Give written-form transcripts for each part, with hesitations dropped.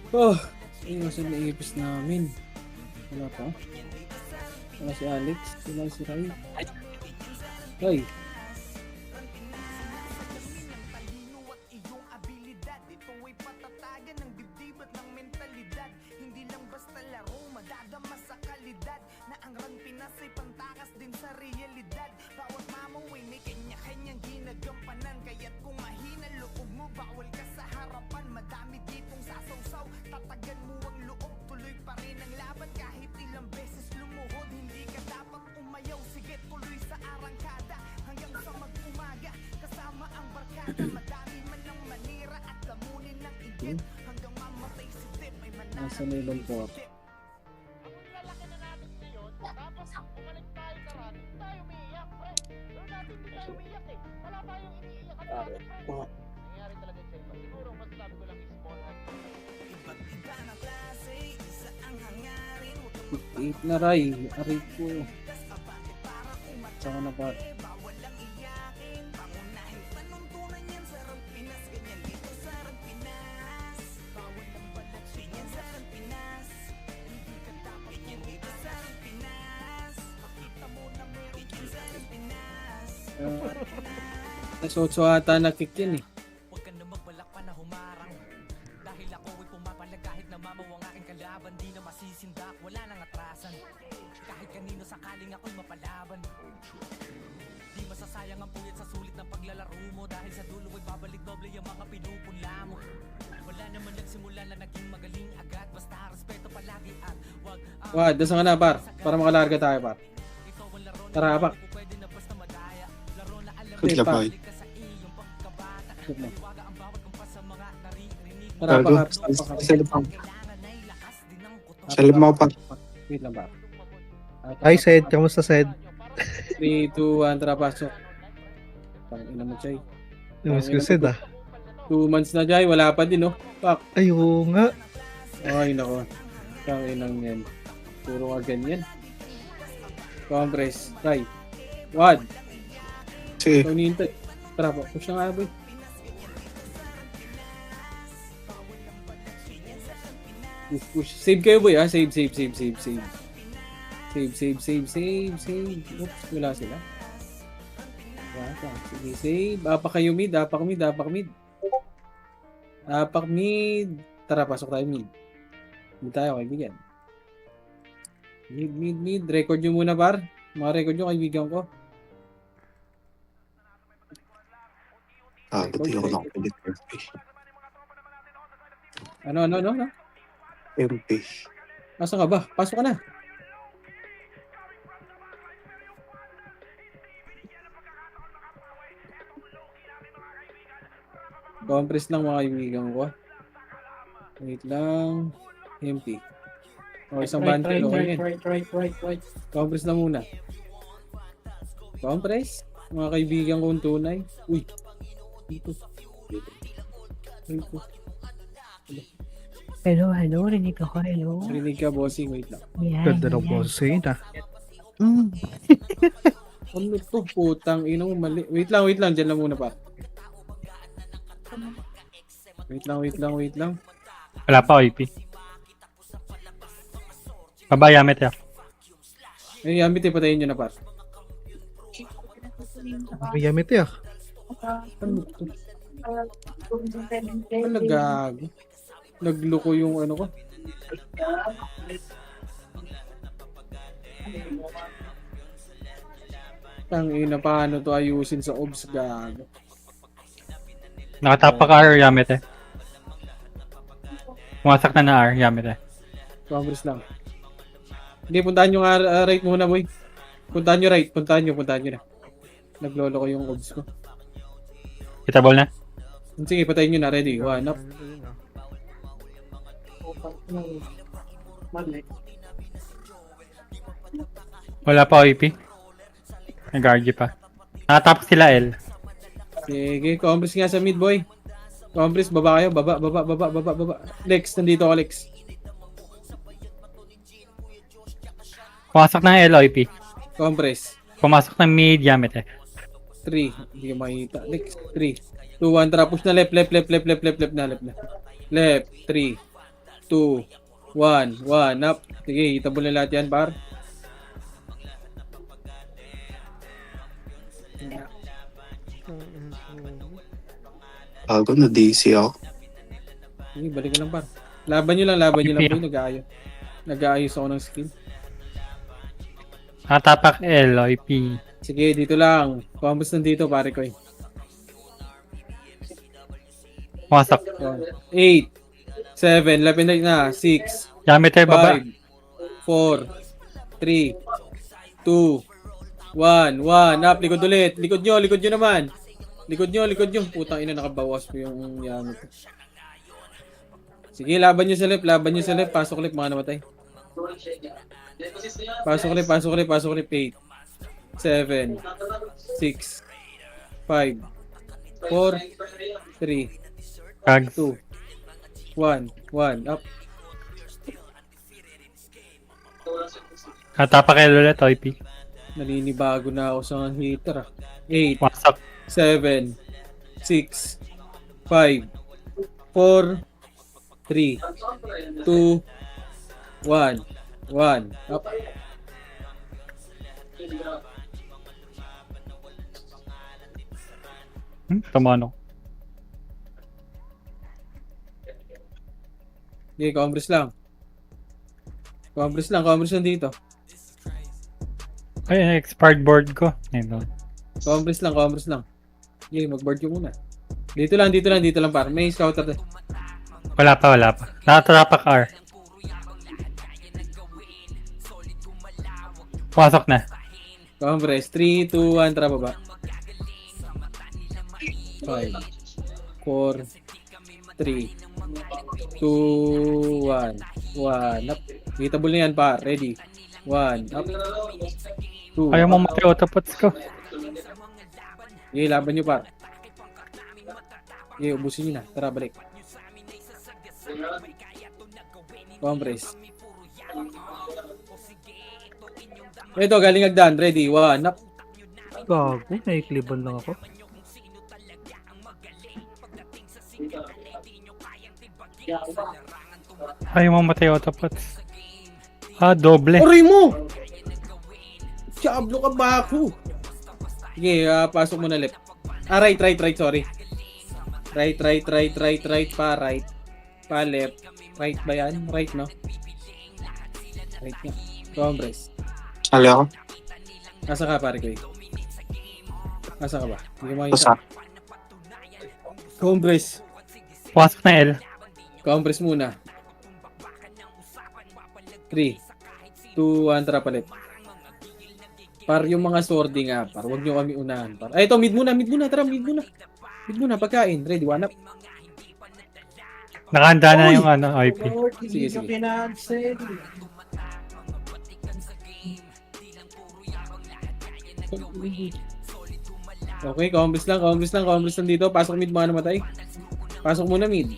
Oh, yung nasa naipis namin. Wala pa. Wala si Alex. Wala si Ray. Ray. Nasa na ibang po ako. Eat na Ray. Aray ko. Tsaka na pa. Nasotso ata na-kick yan eh. Huwag ka na magbalak pa na humarang. Dahil ako ay pumapalag kahit namamaw ang aking kalaban. Di na masisindak, wala nang atrasan. Kahit kanino sakaling ako'y mapalaban. Di masasayang ang puyat sa sulit ng paglalaro mo. Dahil sa dulo ay babalik doble yung mga pinupunla mo. Wala naman nagsimula na naging magaling agad. Basta respeto palagi at wag Wad, dasa ka na par. Para makalarga tayo par. ikaw ang laro na Tara pa. pwede na basta madaya. Laro na alam Good luck, boy. ka sa iyong pagkabata. Good luck. Liwaga ang bawat kumpas sa mga naririnig. Tara pa ka. Sa lipang. Kailangan ay lakas din ng kuto. Sa limaw pa. Wait lang ba? Ay, Sed. Kamusta, Sed? 3, 2, 1, tara pasok. Pangina mo, Chay. Namiss ko, Sed, ah. 2 months na, Chay. Wala pa din, oh. Pak. Ay, oo nga. Ay, nako. Panginang yan. Puro nga ganyan. Compress. Try. Wad. Sige. Ito nihintay. Tara pa. Push na nga, boy. Push, push. Save kayo, boy, ha? Save, save, save, save, save. Save, save, save, save, save. Oops, wala sila. Wala. Sige, save. Apak kayo mid, apak mid, apak mid. Apak mid. Tara, pasok tayo mid. Mid tayo, kaibigan. Mid, mid, mid. Record nyo muna, par. Mga record nyo, kaibigan ko. Buti ako nakapilit MP. Ano? MP. Nasaan ka ba? Pasok ka na. Compress lang mga kaibigan ko. Wait lang. Empty. O, isang bundle. Okay yan. Right. Compress na muna. Compress? Mga kaibigan kong tunay. Uy. Dito. Hello. Rinig ako. Hello. Rinig ka, bossing. Wait lang. Yan. Ganda ng boses yun, ah. Ano to? Putang ina mo mali. Wait lang. Diyan lang muna pa. Wait lang. Wala pa, OP. Babayamit ya. Ay, Yamit, patayin nyo na pa. Riyamit, ah. Ano to? Gago. Nagloko yung ano ko. Tangina, paano to ayusin sa obs, gago. Nakatapa ka R, Yamit eh. Pumasak na R, Yamit eh. Congress lang. Hindi, puntahan nyo nga right muna, boy. Puntahan nyo right. Puntahan nyo na. Naglolo ko yung obs ko. Hitabol na. Sige, patayin nyo na. Ready? One up. Wala pa, OP. Nag-RG pa. Nakatapos sila L. Sige, Congress nga sa mid, boy. Compress, baba kayo. Baba. Lex, nandito ako, Lex. Pumasok ng LOIP. Compress. Pumasok ng mid Yamit eh. 3. Hindi ko makita. Lex, 3. 2, 1, tara. Push na left na. Left. 3, 2, 1, 1, up. Sige, hitable na lahat yan, par. Bago na DC ako. Sige, balik ka lang, par. Laban nyo lang, boy. Nag-aayos. Nag-aayos ako ng skill. Natapak LOIP. Sige, dito lang. Combos nandito, pare ko eh. Pumasok. 8, 7, left and right na. 6, Yamit eh, baba. 5, 4, 3, 2, 1, 1, up, likod ulit. Likod nyo naman. Likod nyo. Putang ina, nakabawas ko yung yamit. Sige, laban nyo sa left. Pasok left, mga namatay. Pasok left. 8, 7, 6, 5, 4, 3, Kag. 2, 1, up. Natapak ulit, OIP. Naninibago na ako sa hitter. 8, Pumasok. 7, 6, 5, 4, 3, 2, 1, up. Tumano. Okay, compress lang dito. Ay, expired board ko. Ayun. Compress lang. Okay, mag-board yung muna. Dito lang, par. May scouter. Wala pa. Nakatapak R. Pumasok na. Compress. 3, 2, 1, tara baba. 5, 4, 3, 2, 1, up. Hitable na yan, par. Ready. 1, up. 2, Ayaw mo up. matay autopots ko. Okay, laban nyo, par. Okay, ubusin nyo na. Tara, balik. Compress. Ito, galing agdan. Ready. 1, up. Gago, naikliban lang ako. Ayaw mo matay autopots. Doble. Oray mo! Diablo ka ba ako? Sige, pasok mo na left. Right, sorry. Right, pa right. Pa left. Right ba yan? Right, no? Right nga. Compress. Sali ako. Nasa ka, pare ko eh. Nasa ka ba? Hindi ko Basta. makita. Compress. Pumasok na L. Compress muna. 3, 2, 1, tara palit. Par yung mga swording nga, par. Huwag nyo kami unahan, par. Ay, ito, mid muna. Tara, mid muna, pagkain. Ready, 1 up. Nakahanda na yung OIP. Sige. Okay, compress lang dito. Pasok mid, mga namatay. Pasok muna mid.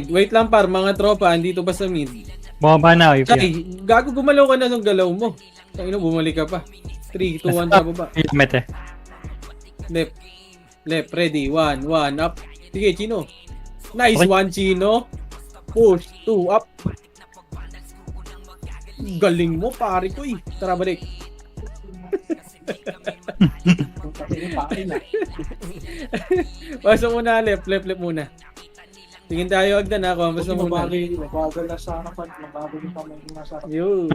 Wait lang, par. Mga tropa, andito pa sa mid. Bumaba na OIP. Ay, gago, gumalaw ka na ng galaw mo. Tangina, bumalik ka pa. 3, 2, 1, sa baba. Yamit eh. Left, ready. 1, up. Sige, Chino. Nice Okay. one, Chino. Push, 2, up. Galing mo, pare ko eh. Tara, balik. Pasok muna, left muna. Tingin tayo, Agdan ha. Compass na muna. Mabagal na sa harapan. Mabagal yung kamay yung nasa harapan. Yo.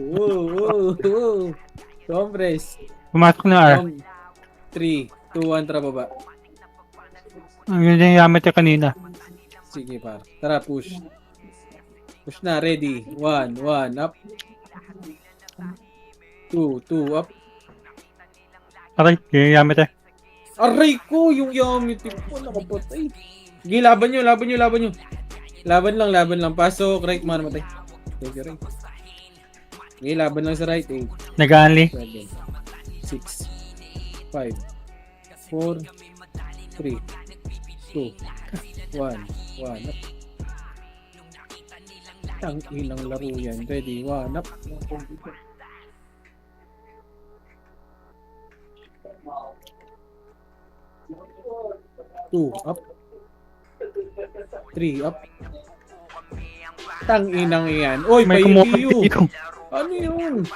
Compress. Pumasok na R. 3, 2, 1, tara baba. Yun yung Yamit eh kanina. Sige, par. Tara, push. Push na, ready. 1, up. 2, up. Aray, yun yung Yamit eh. Aray ko, yung yamit ko. Nakapatay. Sige, laban nyo. Laban lang. Pasok, right, man, matay. Okay, right. Sige, laban lang sa right. 8, Nag-unli. 7, 6, 5, 4, 3, 2, 1, 1 up. Ang ilang laro yan. Ready, 1 up. 2 up. 3 up. Tang inang iyan. Oy, May PU. kumuha. Ano yun?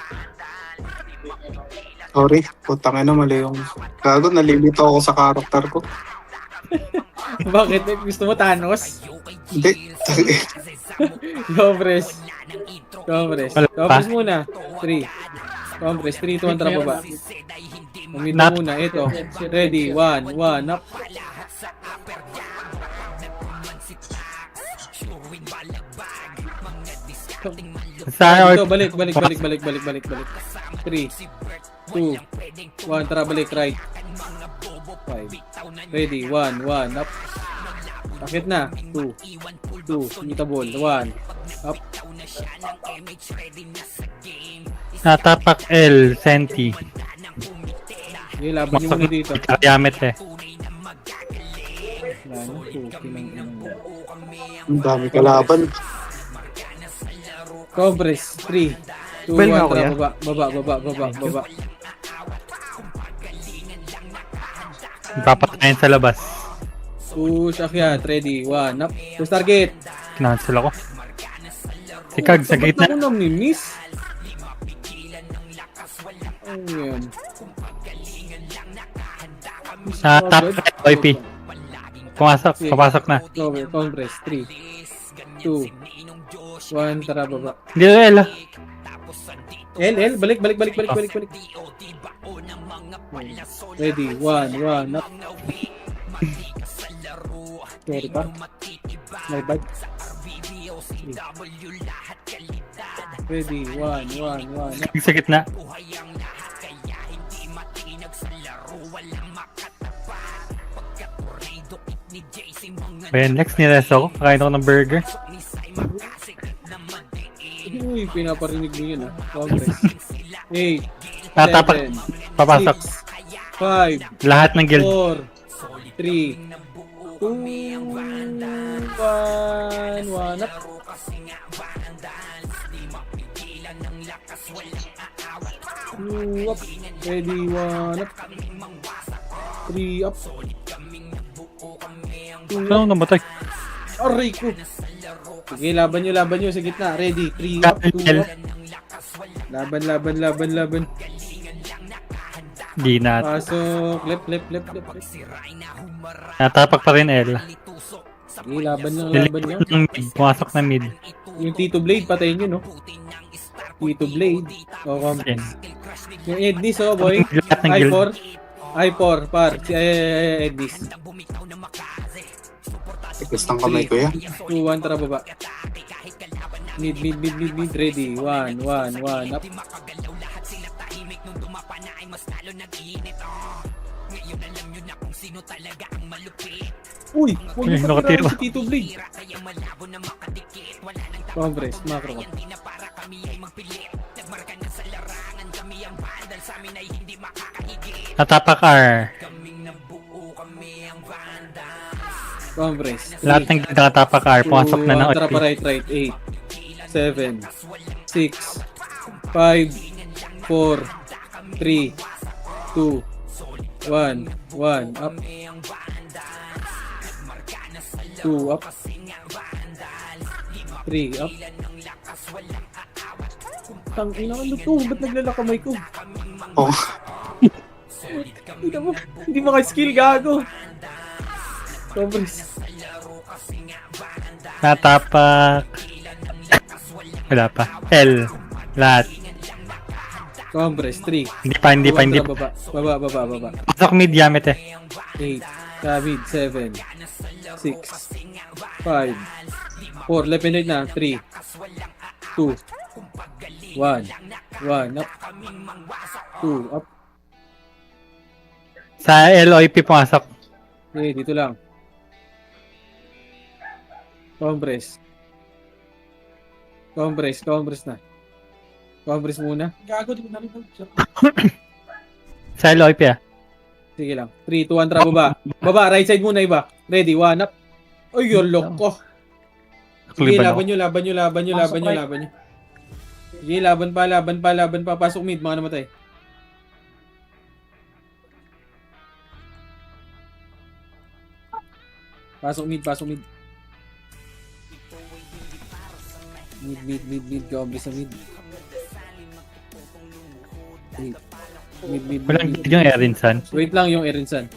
Sorry, putang ina, mali yung... Gago, nalimito ako sa karakter ko. Bakit? Gusto mo Thanos? Hindi. Compress. Compress. Wala pa. Compress muna. 3. Compress. 3, 2, 1, tara baba. Umito Not- muna. Ito. Ready. 1, 1, up. Sa Ito, balik. 3, 2, 1, tara balik. Right. 5. Ready. 1, 1, up. Bakit na? 2. 2. Meetable. 1. Up. natapak L, Senti. Okay, laban nyo muna dito. Yamet eh. Wala na. 2. Kinang. Ang dami kalaban. Compress. 3, 2, 1, Bell nga ako, tara ya? baba. Papatayin sa labas. Push, akyat. Ready. 1, up. Push target. Kinansel ako. Si Kag sa Ba't gitna. ako nami-miss? Ano yan? Natapak L, OIP. Pumasok, papasok na. Compress. 3, 2, 1, tara baba. Hindi L. L, balik. Ready, 1, up. Sorry pa. My bad. Ready, 1, up. Sa gitna. Ayan, next niresto ko. Kakain ako ng burger. Uy, pinaparinig mo yun ah. Compress. 8, Tatapak. 7, Papasok. 5, Lahat ng guild. 4, 3, 2, 1, up. 2 up. Ready, 1 up. 3 up. 2 up. Ano namatay? Aray ko. Sige, laban nyo sa gitna. Ready, 3 up, 2 up. Laban. Di na. Pasok. Lep. Natapak pa rin L. Sige, laban nyo. Nilipat ng mid. Pumasok na mid. Yung Tito Blade, patayin nyo, no? Tito Blade. O, Yan. yung Ednis, oh, boy. Lahat ng guild. I4, par. Si Ednis. Tigas ng kamay ko yan. 2, 1, tara baba. Mid. Ready. 1, up. Uy! Huwag Ay, mo nakatira. patiraan si Tito Blade. Compress, macro ko. Natapak R. Compress. Lahat ng guild nakatapak R. Pumasok na ng Tara OP. pa right. 8, 7, 6, 5, 4, 3, 2, 1, up. 2 up. 3 up. Tang ina, ano to? Ba't naglalakamay ko? Oh, Tingnan mo, hindi maka-skill, gago. Compress. Natapak. Wala pa. L. Lahat. Compress. 3. Hindi pa. Baba. Pasok mid Yamet eh. 8. David. 7. 6. 5. 4. Left and right na. 3. 2. 1. Up. 2. Up. Sa LOIP pumasok. Okay, dito lang. Compress na. Compress muna. Gago, di ko na rin. Sa LOIP ah. Sige lang. 3, 2, 1, tara, baba. Baba, right side muna, iba. Ready, 1, up. Ay, yung loko. Sige, Nakliban ako. laban nyo, laban nyo, laban nyo, laban nyo, laban nyo. Sige, laban pa, laban pa, laban pa. Pasok mid, mga namatay. Pasok mid, pasok mid. Mid. Goblin sa mid. Mid. Walang guide yung Erinsan. Wait lang yung Erinsan.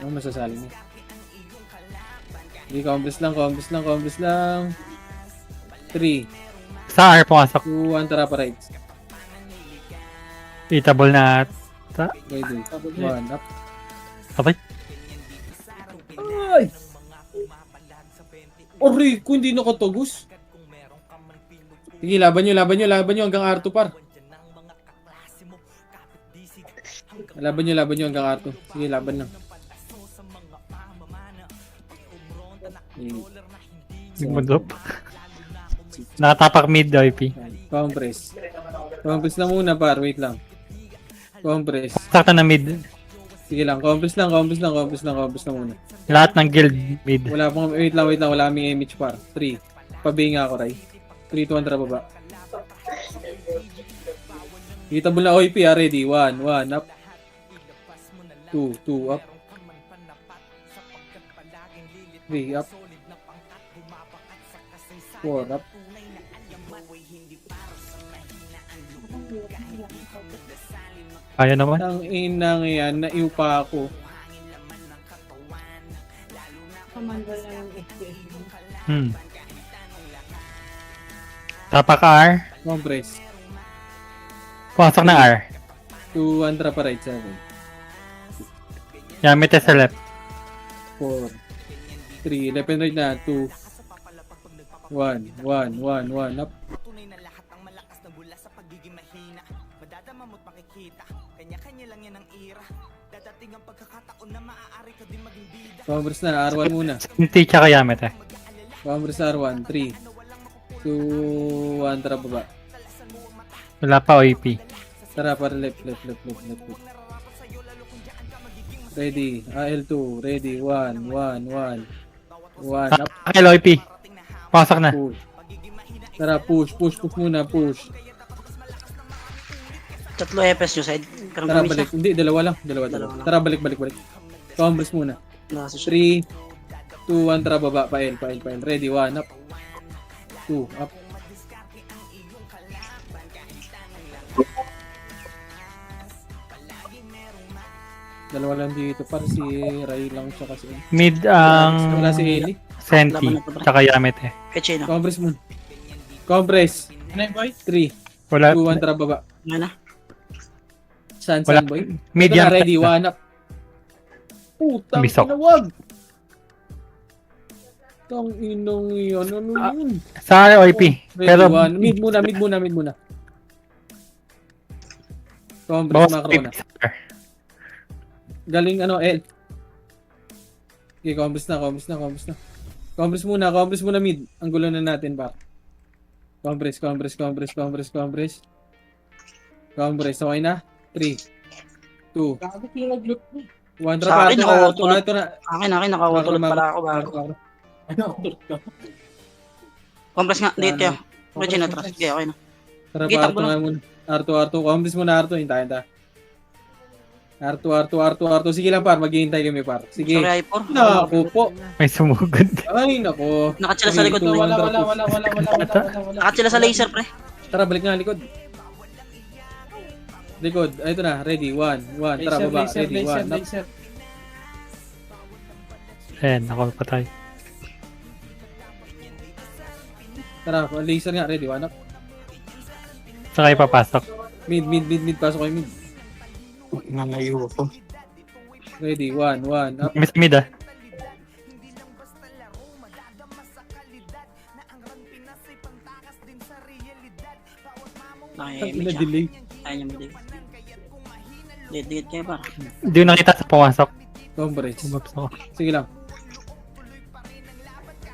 Ano masasali mo? Hindi, combos lang. 3, Sa R pumasok. 2, 1, tara pa right. Itable na Ready. 1, up. Sabay. Ay! Ori, kung hindi nakatagos. Sige, laban nyo hanggang R2 par. Laban nyo hanggang R2. Sige, laban lang. Nagmudlop. Nakatapak mid, OP. Compress. Compress lang muna par, wait lang. Compress. Sakta na mid. Sige lang, compress lang muna. Lahat ng guild mid. Wala pang, wait lang, wala kaming image par. 3. Pabinga ako, Ray. 3, 2, 1, tara baba. Kita mo na OP, ready. 1, up. 2, up. 3, up. 4, up. Kaya naman. Ang inang yan, naiw pa ako. Tapak R. Compress. Pumasok na R. 2, 1, tara pa right. 7, Yamit sa left. 4, 3, left and right na. 2, 1, up. Tunay na lahat ang malakas na bula sa pagiging mahina. Madadama mo't makikita, kanya-kanya lang yan ang ira. Dadating ang pagkakataon na maaari ka din maging bida. Compress na, R1 muna. Hindi tsaka Yamit eh. Compress R1, 3, 2, 1, tara baba. Wala pa OP. Tara para left. Ready, L2, ready, 1, up. Akil OP. Pumasok na. Push. Tara, push muna, push. Tatlo EPS yung side. Pero Tara, gamis balik. Hindi, dalawa lang. Dalawa lang. Tara, balik. Compress muna. na. Nasa siya. 3, 2, 1, tara baba. Pael. Ready, 1, up. 2, up. Dalawa lang dito. Para si Ray lang siya kasi. Mid ang Wala si Ellie. Senti. Tsaka Yamit eh. Kachino. Compress muna. Compress. Ano yung boy? 3, Wala. 2, 1, tara baba. Ano na? San Wala. boy? Mid Ito na, Yamit. ready, 1, up. Putang Bisok. ina, wag. Tang inong yun. Ano yun? Sa R OP. Ready, Pero 1. Mid muna. Compress bawas macro OP na. sa R. Galing ano, L. Okay, compress na. Compress muna mid. Ang gulo na natin ba? Compress. Okay na? 3, 2, Gago pinag-loot mo. 1, Sa akin, naka-auto-loot. ito na. Akin, naka-auto pala ako bago. Ano, loot ka? Compress nga, dito yun. Regina, trust. Okay, okay na. Tara Sige, pa, takbo R2 na. nga muna. R2. Compress muna R2. Hintayin ta. R2. Sige lang par, maghihintay kami par. Sige. Sorry, I4. Naku po. May sumugod. Ay, nako. Nakachila sa likod mo. Wala. Nakachila sa laser, pre. Tara, balik nga likod. Likod. Ay, ito na. Ready. 1. Tara, baba. Ready. 1. Up. Ayan, ako patay. Tara, laser nga. Ready. 1. Up. Saka ipapasok. Mid. Pasok kayo mid. Nalayo ako. Ready. 1. Up. Miss mid ah. Nakimik siya. delay. Ayaw niya mag-delay. Date kayo ba? Hindi ko nakita sa pumasok. Compress. Umaps ako. Sige lang.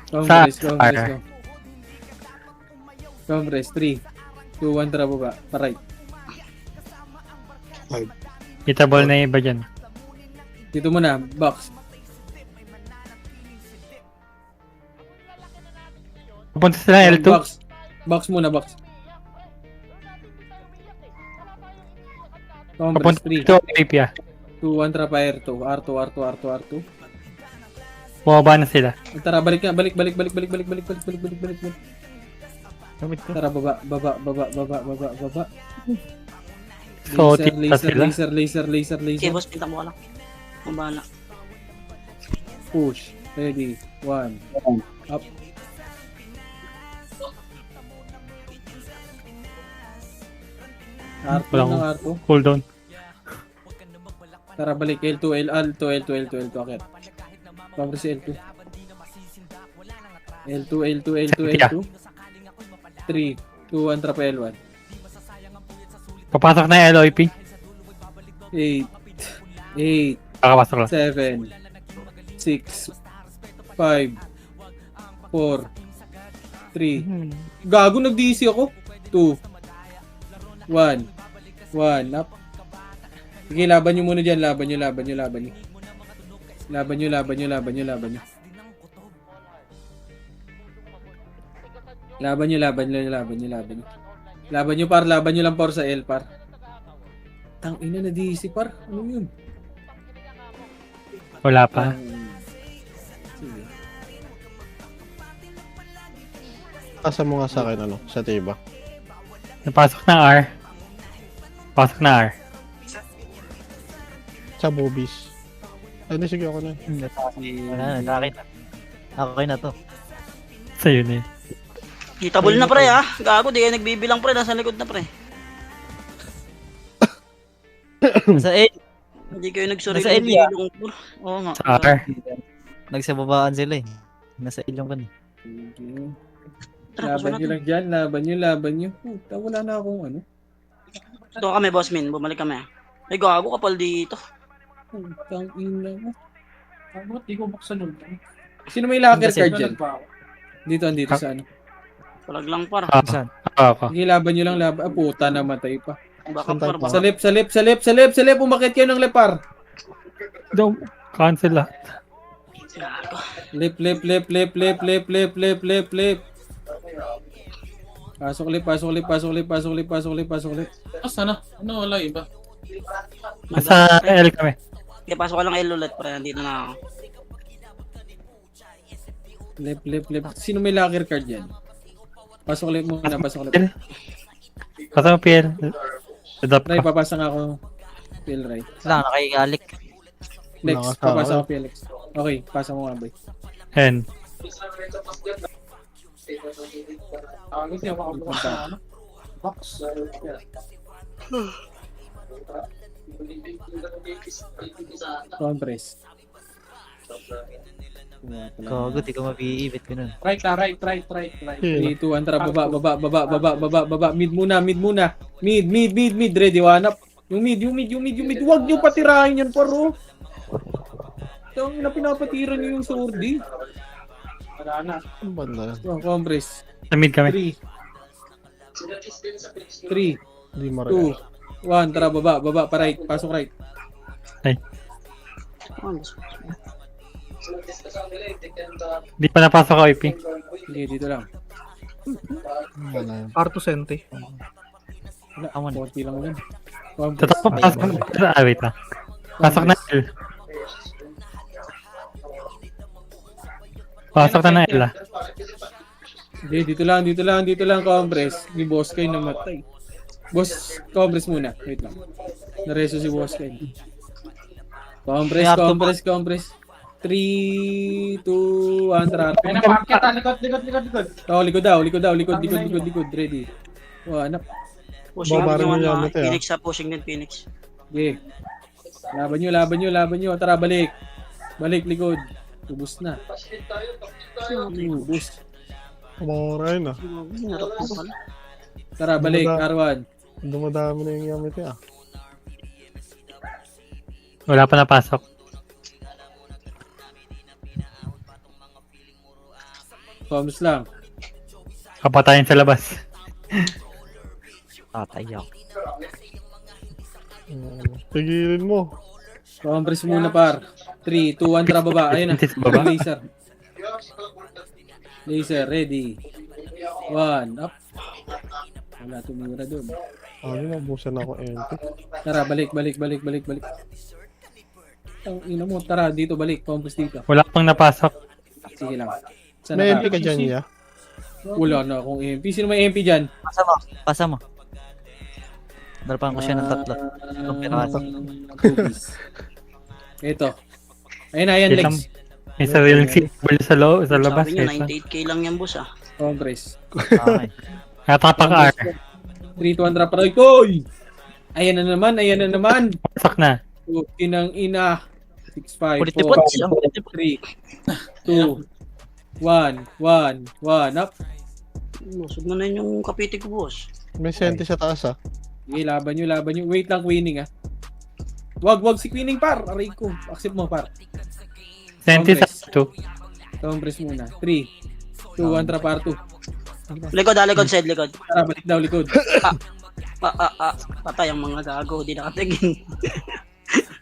Compress. R. Compress. 3, 2, 1. Tara, baba. Pa-right. Itable na yung iba dyan. Dito muna, box. Pupunta sila ng L2. Box. Box muna, box. Compress, Papunta 3, dito, AP ah. 2, 1, trap, R2. R2. Bumaba na sila. Tara, balik nga. Balik. Gamit ko. Tara, baba. So, tita sila. Laser. Okay, boss, pinta mo ka lang. Ang bahala. Push. Ready. 1. Up. R2 Walang- ng R2. Cool down. Tara, balik. L2. Akit. Compress L2. L2. 3, 2, 1, trap, L1. Papasok na yung LOP. 8, 8, Kakapasok lang. 7, 6, 5, 4, 3. Gago, nag-DC ako. 2, 1, up. Sige, laban nyo muna dyan. Laban nyo. Laban nyo, par. Laban nyo lang, par, sa L, par. Tang ina na DC, par. Ano yun? Wala pa. Sige. Asa mo nga sa akin, ano, sa tiba. Napasok na R. Pasok na R. Sa boobies. Ay, di, sige, ako na. Okay na to. Sa'yo na yun. Hitabol na pre ah. Gago, di kayo nagbibilang pre. Nasa likod na pre. Sa L. Hindi kayo nagsuri Nasa area. Oo nga. Sa R. Nagsababaan sila eh. Nasa L yung kan. Sige. Tara, Laban nyo lang dyan. Laban nyo. Puta, wala na akong ano. Ito kami, boss min. Bumalik kami ah. Ay, gago kapal dito. Putang ina mo. Bakit di ko buksan nun? Sino may locker Kasi card dyan? Ganun pa ako. Dito sa ano. Palag lang para. Saan? Ako. Sige, laban nyo lang. Ah, puta, namatay pa. Baka para ba? Sa lip. Umakit kayo ng lepar. Don't cancel lah. Gago. Lip. Pasok lip. Asa na? Ano wala iba? Nasa L kami. Okay, pasok ka lang L ulit pre. Nandito na ako. Lip. Sino may locker card dyan? Pasok lip muna. L. Pasok PL. Adopt Ray, ka. papasa nga ako. PL Ray. Lang, nakikalik. Lex, Nakasama. papasa ako PLX. Okay, pasa mo nga boy. N. Hindi ako makabukas sa ano? Box. Compress. Gago, di ko mabiibit ko nun. Right. 3, 2, 1, tara, baba. Mid muna. Mid. Ready, one up. Yung mid. Huwag nyo patirahin yan, paro. Yung pinapatira nyo yung sordi. Wala na. Ang banda. Oh, compress. Sa mid kami. 3, Hindi 2, maray. 1, tara, baba, pa right. Pasok right. Oh, boss. Di pa napasok ako IP. Sige, dito lang. Wala. R2 Sente. Wala, Awan. konti lang yun. Compress. Totoo pa pasok na. Wait lang. Pasok na L. Pasok na L ah. Hindi, dito lang, compress. Ni boss kayo namatay. Boss, compress muna. Wait lang. Nareso si boss kayo. Compress. 3, 2, 1, tara. Ay, napakita. Likod. Oh, likod daw. Ready. One up. Pushing up Babarin yung mo ano yan, ah. Mate, ah. Phoenix sa pushing din Phoenix. Okay. Laban nyo. Tara, balik. Balik, likod. Ubus na. Ubus. Kumamuray na. Hinarap mo pala. Tara, balik. R1. Dumadami na yung gamit niya. Wala pa napasok. Coms lang. Kapatayin sa labas. Tatay ako. Tigilin mo. Compress muna par. 3, 2, 1, tara baba. Ayun na. Sa baba? Laser. Laser, ready. 1, up. Wala tumira dun. Mabusan ako MP. Tara, balik. Ang ina mo, tara, dito balik. Compress dito. Wala pang napasok. Sige lang. Saan May na MP ka dyan, ya? Wala na akong MP. Sino may MP dyan? Pasa mo. Dalapan ko siya ng tatlo. Ang piraso. Ito. Ayun na, ayan, Wait lang. legs. May sariling symbol sa labas. Sabi niya, Ito. 98k lang yan, boss ah. Compress. Okay. Natapak R. 3, 2, 1, drop. Koy! Ayan na naman. Pasok na. Inang ina. 6, 5, Kulit tipot. 4, 3, 2, 1, up. Lusog na yun yung kapiti ko, boss. May senti sa taas ah. Sige, laban nyo. Wait lang, Queening ah. Wag si Queening par. Aray ko. Accept mo par. Senti sa 2. Compress muna. 3, 2, 1, trap par 2. Likod, side, likod. Tara, balik daw likod. Patay ang mga gago, di nakatingin.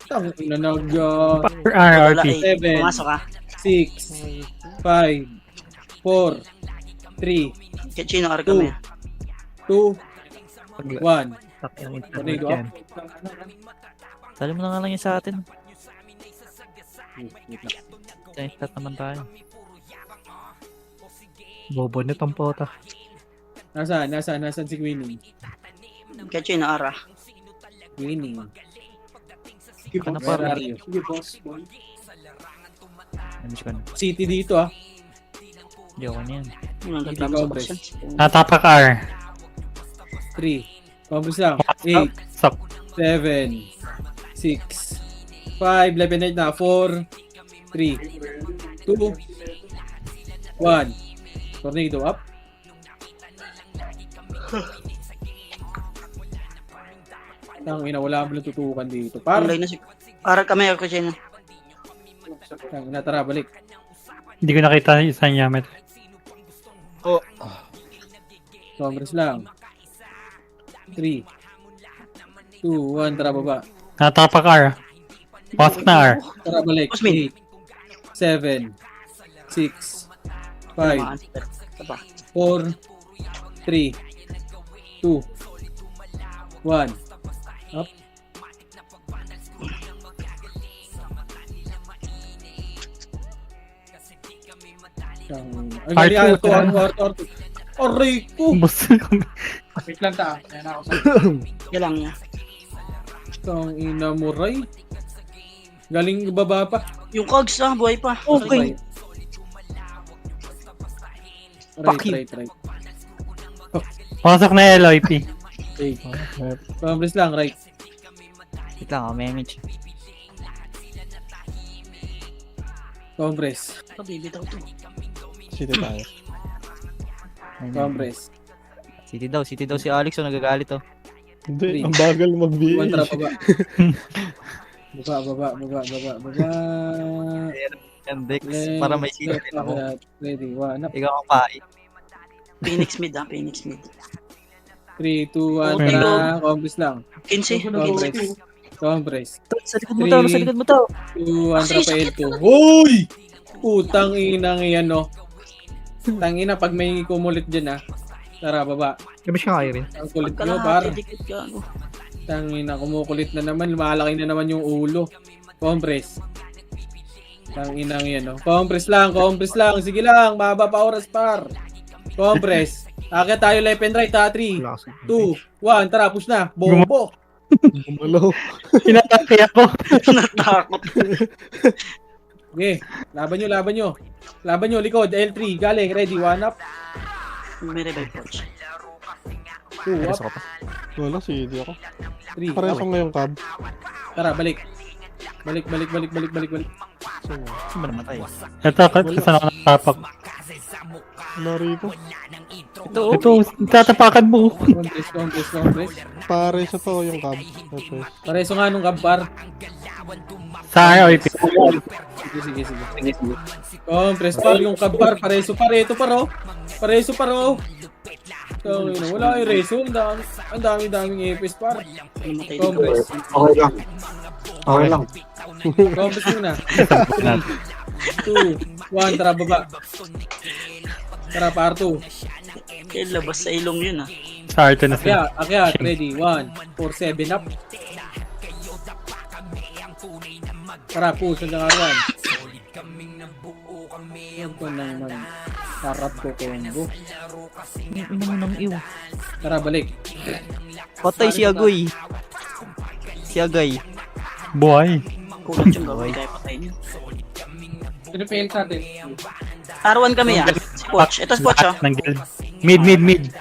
Tang ina nag R, Wala RP. eh, 7, pumasok ka. 6, 5, 4, 3, Chino, ar kami. 2, 1. Tornado up. Sali mo na nga lang yung sa atin. Start naman tayo. Bobo nitong pota. Nasaan si Queening? Kaya Chino, ara. Queening. Ka na Where para. are you? Namiss ko na. City dito ah. Hindi ako na yan. Yun ang reklamo sa Compress. boss. Natapak R. 3. Compress lang. 8, Stop. 7, 6, 5, left and right na. 4, 3, 2, 1. Tornado up. Tang ina, wala mo tutukan dito. Par. Online na si... Ara kami, ako Chino. Tang ina, tara, balik. Hindi ko nakita yung isang yamet. Congress lang. 3, 2, 1, tara baba. Natapak R. Pasok na R. Tara balik. Boss Min. 8, 7, 6, 5, Ito pa. 4, 3, 2, 1. Up. Ay, mali, R2, R2. Aray ko! Bus. Wait lang ta. Ayan ako sa... Yan lang niya. Tang ina mo, Ray. Galing baba pa. Yung cogs buhay pa. Okay. Fuck you. Right. Pasok na LIP. Okay. Congress lang, right. Wait lang, may image. Congress. Bibitaw to. City tayo. Congress. City daw si Alex o nagagalit oh. Hindi, ang bagal One mag-BH. trap baba. Baba. And Dex, para may sino Left, din ako. Ready, one up. Ikaw ang pai. Phoenix mid. 3, 2, 1, Okay, tara. Congress lang. 15. Congress. Sa likod mo tao. 2, 1, trap L2. Hoy! Putang inang yan, no. Tangina, pag may kumulit dyan, ah. Tara, baba. Gabi siya kayo rin. Ang kulit Pagka nyo, lahat, par. dikit ka. Ano. Tangina, kumukulit na naman. Lumalaki na naman yung ulo. Compress. Tanginang yan, no. Compress lang. Sige lang. Mahaba pa oras, par. Compress. Akit tayo left and right, ha. 3, 2, 1. Tara, push na. Bombo. Gumalaw. Hinatake ako. Natakot. Okay. Laban nyo. Likod. L3. Galing. Ready. 1 up. May revive coach. 2 up. Pasok ka pa. Wala, City ako. 3 Pareho up. ko ngayong cab. Tara, balik. Balik. Saan ba namatay? Ito, saan ako natapak? Narito. Ito Tatapakan mo. Compress. Pare sa to yung cab. Okay. Pareso nga nung kabbar. Sa RIP. Sige. Compress par yung kabbar. Pareso paro. Wala yung reso. Ang daming epis par. Namatay dito. Compress. Okay lang. Compass muna. 2, 1, tara baba. Tara, par 2. Eh, labas sa ilong yun ah. Sa arte na sila. Akyat, ready, 1, 4, 7, up. Tara, push, hanggang R1. Yan ko naman. Sarap ko combo. Ino mo ng iw. Tara, balik. Patay si Agoy. Si Agay. Buhay. Kulat yung gawin kaya patay niyo. Sino fail sa atin? R1 kami ah. Si Poch. Ito si Poch oh. Ng guild. Mid.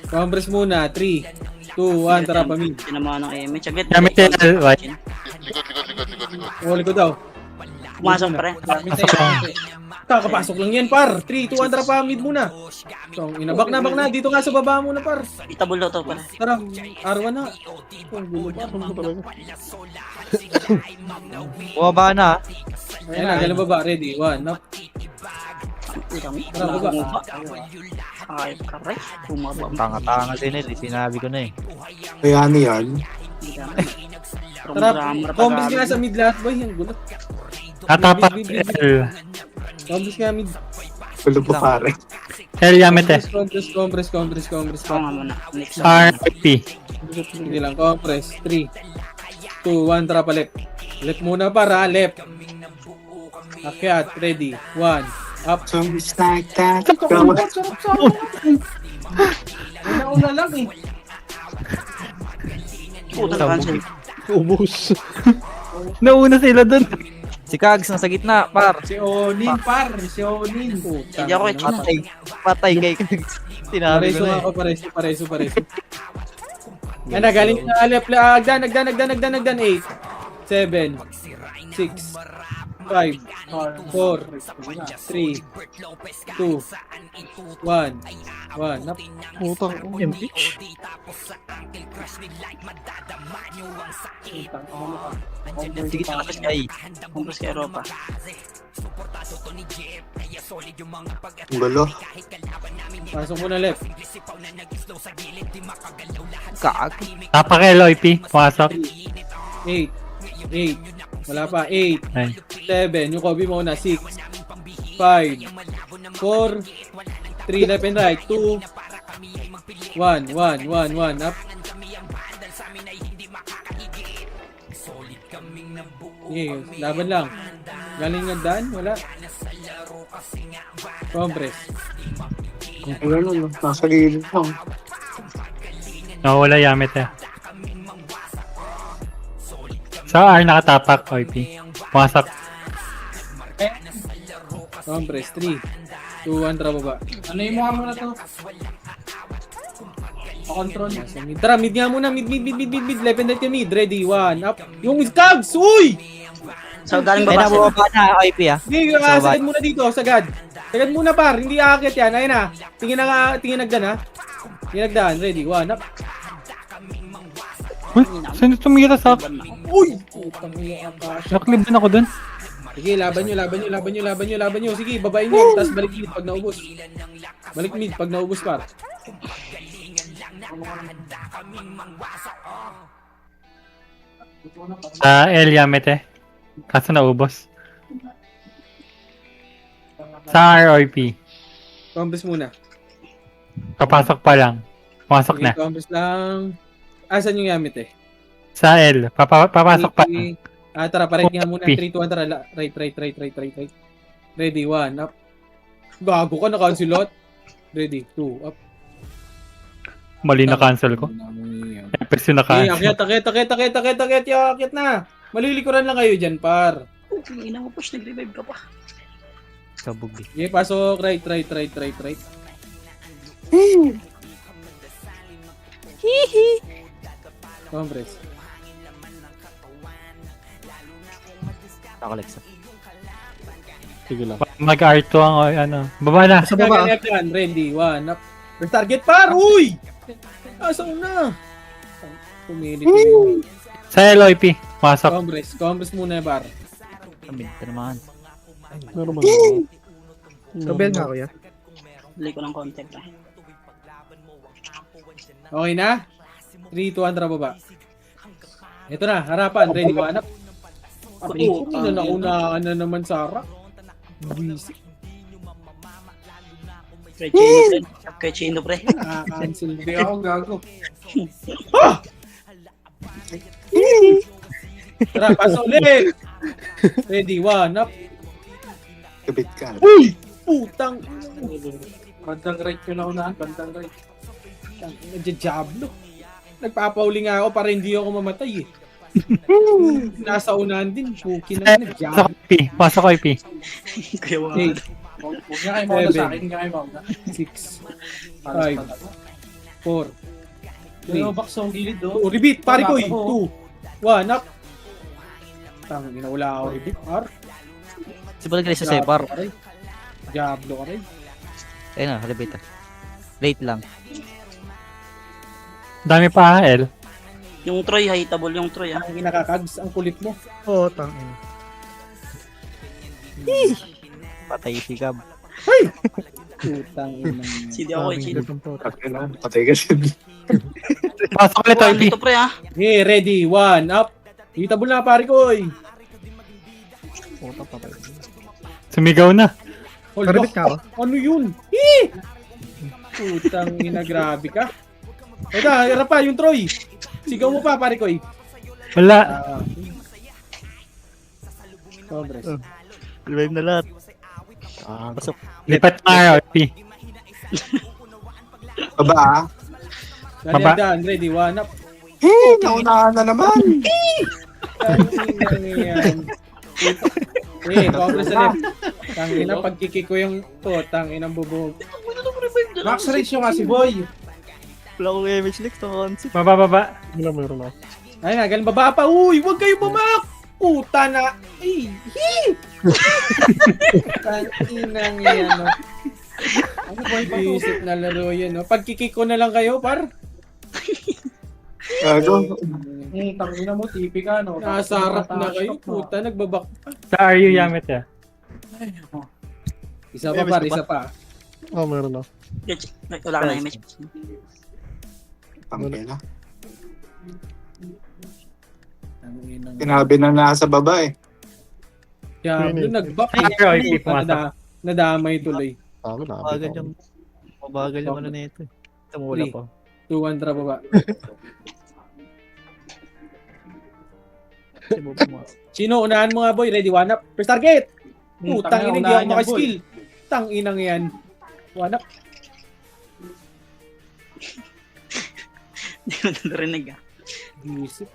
Compress muna, 3, 2, 1, tara, pamid. Tinamaan ng MH. Agad. Gamit yung LY. Huli ko daw. Pumasok pa rin. Kakapasok lang yan, par. 3, 2, 1, tara, pamid muna. So, inabak na. Dito nga sa baba muna, par. Itabol daw to pala. Tara, R1 na. Ang gulo pa. Bumaba na. Ayan na, galing baba. Ready, 1, up. Tara, baba. Ay, karay. Bumaba. Tanga-tanga din eh. Sinabi ko na eh. Kaya ano yan? Tara, combis nga sa mid lahat, boy. Ang gulo. Tatapak L. Combis nga mid. Gulo pa pare. L Yamete. Compress. Ito nga muna. Next. RP. Sige lang, compress. 3, 2, 1, tara pa left. Left muna para, left. Akyat, ready. 1, up. Zombies like that. Una lang eh. Putang cancel. Ubus. Nauna sila dun. Si Kags nasa gitna, par. Si Onin, par. Si Onin. Hindi ako ito. Patay kay Kags. Sinabi ko Pareso na ako, pareso. Yan na, galing na left. Agdan. 8, 7, 6, 5, 4, 3, 2, 1, up. Putang impeach. Sige, tapos kay. Kumpos kay Europa. Ang gulo. Pasok muna left. Kag. Tapak LOP. Pumasok. 8, wala pa, 8, Ay. 7, yung Kobe mo na, 6, 5, 4, 3, left and right, 2, 1, up. Okay, laban lang. Galing nga daan, wala. Compress. Ayun ano, nasa gilid lang. Nawala Yamete. Sa R nakatapak OP. Pumasok. Compress, 3, 2, 1, tara baba. Ano yung mukha mo na to? Control. Tara, mid nga muna, mid, left and right ka mid, ready, 1, up. Yung Kags, uy! So, galing Ay, baba sila. nababa na, IP ah. Hindi, sagad muna dito, sagad. Sagad muna par, hindi aakit yan, ayun na. Tingin nagdan ha. Tingin nagdan, ready, 1, up. Uy, saan tumira sa akin? Uy! Putang ina ang kasya. Naklib din ako dun. Sige, laban nyo. Sige, babayin nyo, tapos balik mid pag naubos. Balik mid pag naubos par. Sa L Yamete. Kaso naubos. Sa ROP. Compass muna. Papasok pa lang. Pumasok na. Compass lang. Asan yung gamit eh? Sa L. Papasok pa lang. Tara, pareho nga muna. P. 3, 2, 1, tara. Right. Ready, 1, up. Gago ka, nakancel Ready, 2, up. Mali na cancel ko. Episode na Okay, cancel. akyat na. Malilikuran lang kayo dyan, par. Ina mo, Poch, nag-revive ka pa. Kabog eh. Okay, pasok. Right. Compress. Ako, Lexa. Sige lang. Mag-R2 ang ano. Baba na. Sa baba. Ready, 1, up. First target, par. Uy! Asan na? Pumilit yun. Sa LOP. Pumasok. Compress muna, par. Kami, tinamaan. Meron ba? Kabel nga kuya. Balik ko ng contact ah. Okay na? 3, 2, 1, tara baba. Ito na, harapan. Ready, 1, up. Ako, naunaan na naman Sara. Busy. Kay Chino, pre. Cancel. Hindi ako gago. Tara, paso ulit. Ready, one, up. Kabit ka. Uy! Putang. Bandang right ko na unahan. Bandang right. Nagja-jablo. Nagpapauli nga ako para hindi ako mamatay eh. Nasa unahan din. Puki na Pasok nag-jab. ko, IP. Pasok ko, IP. Kaya wala. 8, Huwag niya kayo mauna sa akin. Huwag niya kayo mauna. 6, Palas 5, pa tayo. 4, Yung box sa gilid do. 2, repeat, pare ko eh. Oo. 2, 1, up. Tangin na wala ako repeat. R. Sibulan ka sa Separ. Diablo ka rin. Ayun na, halibita. Late lang. Dami pa, L. Yung Troy, hateable yung Troy, ah. Ang inakakags, ang kulit mo. Oo, tangin. Patay si Gab. Putang ina. Hindi ako, eh, Chino. Patay ka siya. Pasok ulit, Wala IP. dito, pre, ah. Okay, ready, 1, up. Hitable na pare ko eh. Sumigaw na. Hold Karibit ka ako. Ano yun? Eh! Putang ina, grabe ka. Ito, harap pa, yung Troy. Sigaw mo pa, pare ko eh. Wala. Congress. Revive na lahat. Pasok. Lipat na, IP. Baba ah. Baba. Dali, ready, 1, up. Naunahan na naman. Tangina yan. Congress sa left. Tangina, pagkikik ko yung to, tanginang bubog. Max race yung nga si Boy. Wala akong image next na concept. Baba. Wala, meron ako. Ay nga, galing baba pa. Uy, huwag kayo bumak! Puta na! Ay! Tanginang yan, no? Ano ba yung isip na laro yan, no? Pagkikik ko na lang kayo, par. Gago. Tangina mo, tipi ka, no? Nasa harap na kayo. Puta, nagbabak pa. Sa RU Yamit ya. Isa pa, par. Isa pa. Oh, meron ako. Wala ka na image. Tangin na. Tanginang. Sinabi na nasa baba eh. Diablo, nagbak. Ay, pero IP pumasok. Nadamay tuloy. Ako na. Mabagal yung... Mabagal yung ano na ito eh. Tumula Three. pa. 2-1 tra baba. Sibo pumasok. Sino? Unahan mo nga, boy. Ready, 1 up. First target! Putang ina, hindi unahan ako yan, makaskill. Tanginang yan. 1 up. Hindi mo narinig, ah. Isip.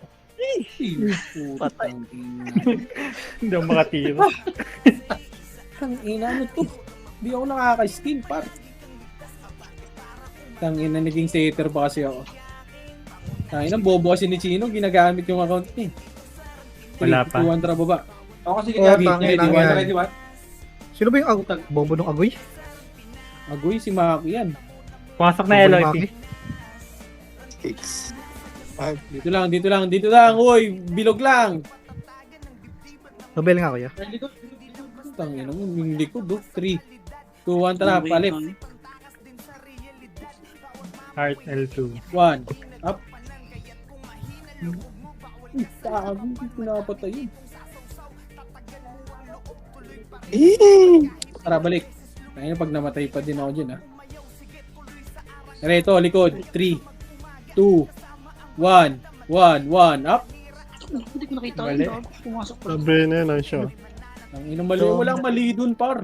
Patay. Hindi ako makatira. Tangina, ano to? Hindi ako nakaka-skill, par. Tangina, naging setter pa kasi ako. Tangina, bobo kasi ni Chino, ginagamit yung account niya. Wala pa. 2-1 tra baba. Ako sige, Oo, Gabi. tangina Ready, yan. one, ready, one. Sino ba yung bobo ng agoy? Agoy, si Maki yan. Pumasok na L, IP. 6. Dito lang. Uy, bilog lang. Nobel nga kuya. Tangina mo, yung likod, 3, 2-1, tara, palit. Heart L2. 1, up. Tago, hindi ko nakapatay yun. Tara, balik. Kaya pag namatay pa din ako dyan, ha. Reto, likod. 3, 2, 1, 1, up. Hindi ko nakita. Mali. Pumasok pa. Sabi na yun, siya. Ang inang mali, walang mali dun, par.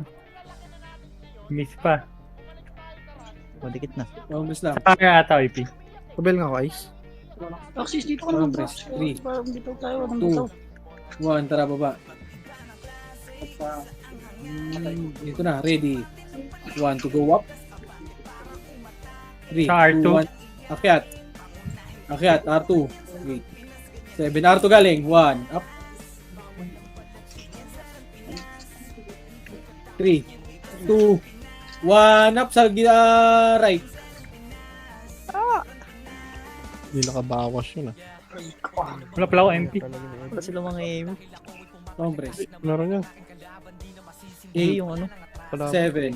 Miss pa. Madikit na. Congress lang. Sa camera ata, IP. Nobel nga ako, Ice. Axis, dito ka naman. Congress, 3, Parang dito tayo. 2, 1, tara, baba. Dito na, ready. 1 to go up. 3, Sa R2. 2, 1. Akyat, R2. Wait. 7, R2 galing. 1, up. 3, 2, 1, up sa right. Hindi nakabawas yun ah. Wala pala ako MP. Wala sila mga aim. Congress. Meron yan. Eh, yung ano. 7,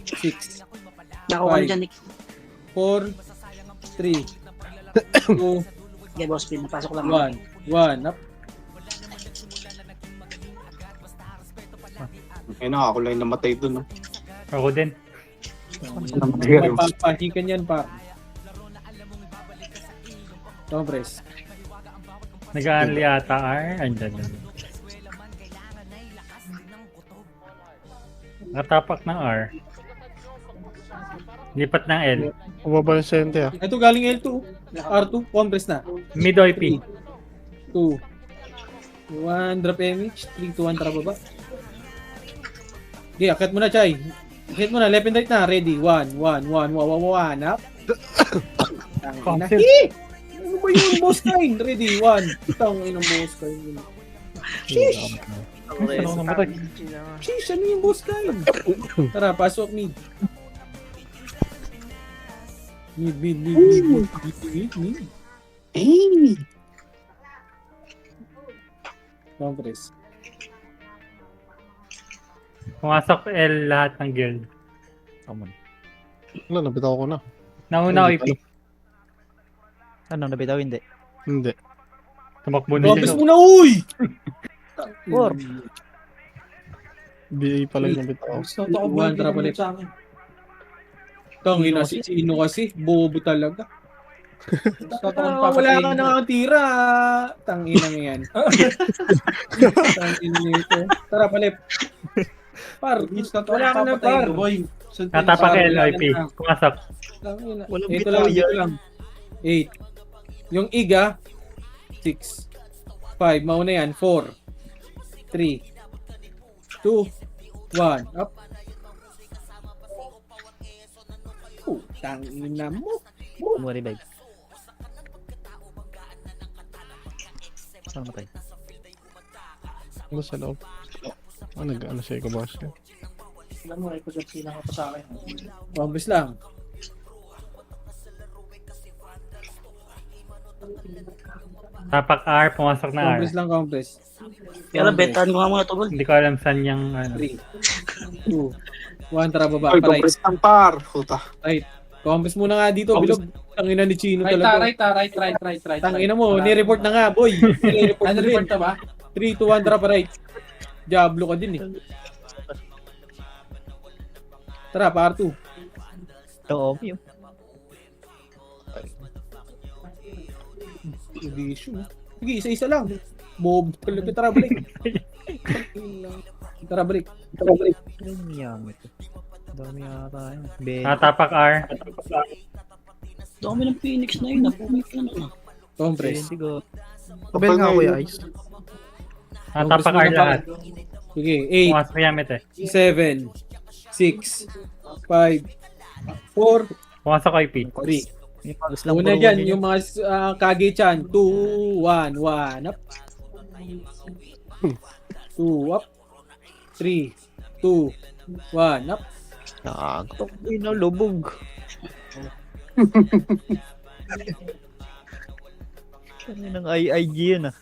6, Nakuha Five. dyan, Nick. 4, 3, 2, Okay, boss, pin. Napasok lang. 1, up. Ayun na, ako lang yung namatay dun. No? Ako din. Namatay rin. Pahikan yan pa. Compres. Nag-aanli ata R. Andyan na. Nakatapak ng R. Lipat ng L. Bumaba yung sente ah. Ito galing L2. R2. Compres na. Mid OP. 2. 1 drop MH. 3 to 1 tara baba. Okay, akit mo na, Chay. Akit mo na. Left and right na. Ready. 1. Up. Tangina. Concept. Ano ba yung boss kind? Ready. 1. Tangina ng boss kind. Sheesh. Ano ko namatay? Sheesh, ano yung boss kind? Tara, pasok mid. Mid. Eh! Compress. Pumasok L lahat ng guild. Common. Wala, nabitaw ko na. Nauna Hindi OP. Ano, nabitaw hindi? Hindi. Tumakbo na Compress siya. muna, uy! Four. BA pala yung nabitaw. Gusto ko ako One trap ulit. Tangina si Chino kasi. Bobo talaga. Wala ka na ang tira. Tangina nga yan. Tangina nito. Tara, palip. Par, wala ka na par. Natapak L OP. Pumasok. Tangina. Walang Ito bitaw lang, yan. ito lang. 8. Yung iga, 6. 5. Mauna yan, 4. 3. 2. 1. Up. Tangina mo. Mo revive. Saan matay? Ano sa loob? Nag-ano siya ko boss? Alam mo, ito sila ko sa akin. Compress lang. Tapak R. Pumasok na R. Compress lang, compress. Kaya betahan ko nga muna to, Gol. Hindi ko alam saan yung ano. 3. 2. 1. Tara, baba. Ay, Paray. compress ng par. Puta. Compress muna nga dito. Bilog. Tangina ni Chino talaga. Right. Tangina mo. Ni-report na nga, boy. Ni-report na Ano din. report na ba? 3 to 1. Tara, paray. Diablo ka din eh. Tara, par 2. Oo, yun. Edition. Sige, isa-isa lang. Bob. Tara, balik. Tara, balik. Ang yami ito. Dami yata yun. Natapak R. Dami ng Phoenix na yun. Napumit ka na. Compress. Go. Rebel nga kuya, Ice. Natapak R lahat. Sige, Pumasok Yamit eh. 8, 7, 6, 5, 4, Pumasok OP. 3. Yung pagos lang. Una puro dyan, one yun. yung mga Kage-chan. 2, 1, 1, up. 2, up. 3, 2, 1, up. Tok, inalubog. Ano nang IG yun ah.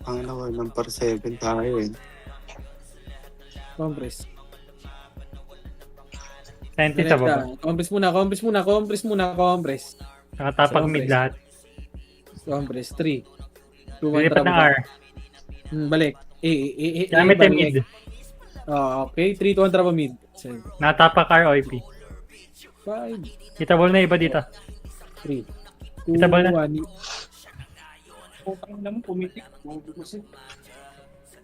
Ang ano, number 7 tayo eh. Compress. Senti sa baba. Compress muna. Nakatapak mid lahat. Compress. 3, 2, 1, Lilipat ng R. Balik. Yamit ay mid. Okay, 3, 2, 1, traba mid. 5, Natapak R OP. Kita ball na iba dito. 3, 2, Itabal na. 1. Putang naman, pumitik.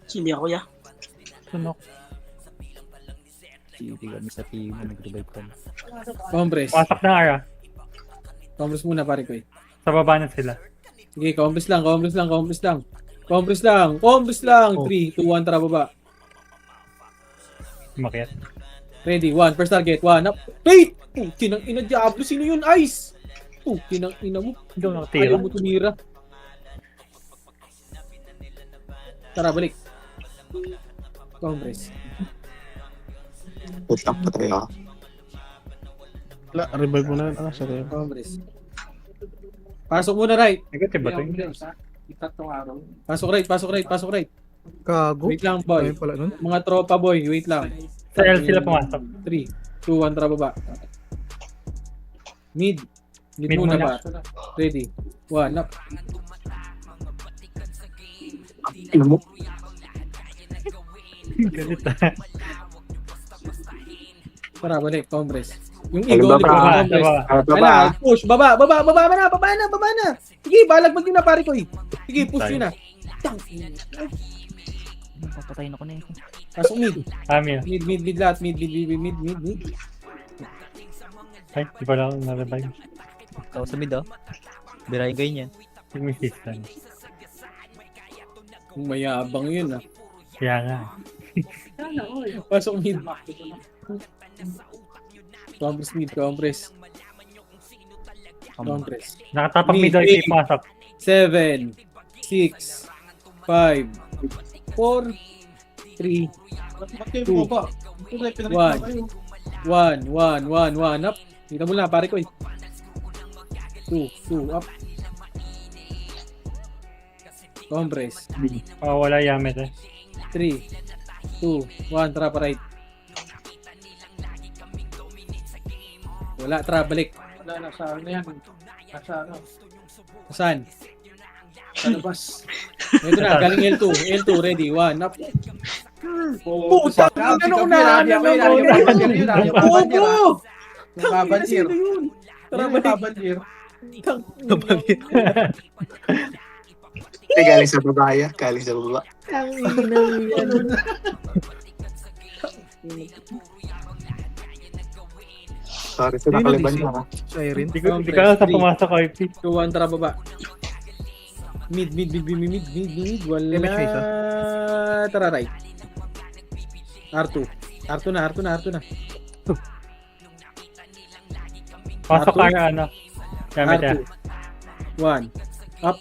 Hindi ako ya. Sunok. Hindi kami sa team. Nag-revive kami. Compress. Pumasok na R ah. Compress muna, pare ko eh. Sa baba na sila. Sige, compress lang. 3, 2, 1, tara baba. Umakyat. Ready, 1, first target, 1, up. Wait! Tinang ina, Diablo, sino yun? Ice! Tinang ina mo. Hindi ako nakatira. Ayaw mo tumira. Tara, balik. Compress. Putang patay ako. Wala, revive mo na yun. Sa tayo. Compress. Pasok muna right. Negative ba ito? Itatlong araw. Pasok right. Gago. Wait lang, boy. Ayun pala nun. Mga tropa, boy. Wait lang. Sa L sila pumasok. 3, 2, 1, tara baba. Mid. Mid Mid muna muna. ba? Ready. 1, up. Ano mo? Galit ah. Tara, balik, Congress. Yung Ay, ego, baba, ulit, Baba, Congress. baba. Wala, push, baba na. Sige, balag nyo na, pare ko eh. Sige, push nyo na. Papatayin ako na eh. Pasok mid. Kami ah. Mid lahat, mid. Ay, di pala ako na-revive. Ikaw sa mid oh. Birahin kayo niyan. Sumisistan. Mayabang yun ah. Kaya nga. Pasok mid. Compress. Nakatapak Mid, mid ay eight. pasok. 7, 6, 5, 4, 3, Ba't kayo bumaba? Ito na, pinarito One. na kayo. 1 up. Kita mo na, pare ko eh. 2 up. Compress. Oh, wala Yamet eh. 3, 2, 1, tara pa right. Wala, tara, balik. Wala, nasa ano yan. Nasa ano. Saan? Sa labas. Ito na, galing L2. L2, ready. 1 up. Puta! Ano unahan na naman? Bobo! Nababanjir. Tara, balik. Nababanjir. Ay, galing sa babaya. Galing sa baba. Sorry, sa nakaliban niya. Siren. Di ko alam sa pumasok ko IP. 2, 1, tara baba. Mid. Wala. Damage face, Tara right. R2 na. Pasok Arthur? ka ano. Yamet R2. ah. 1. Up.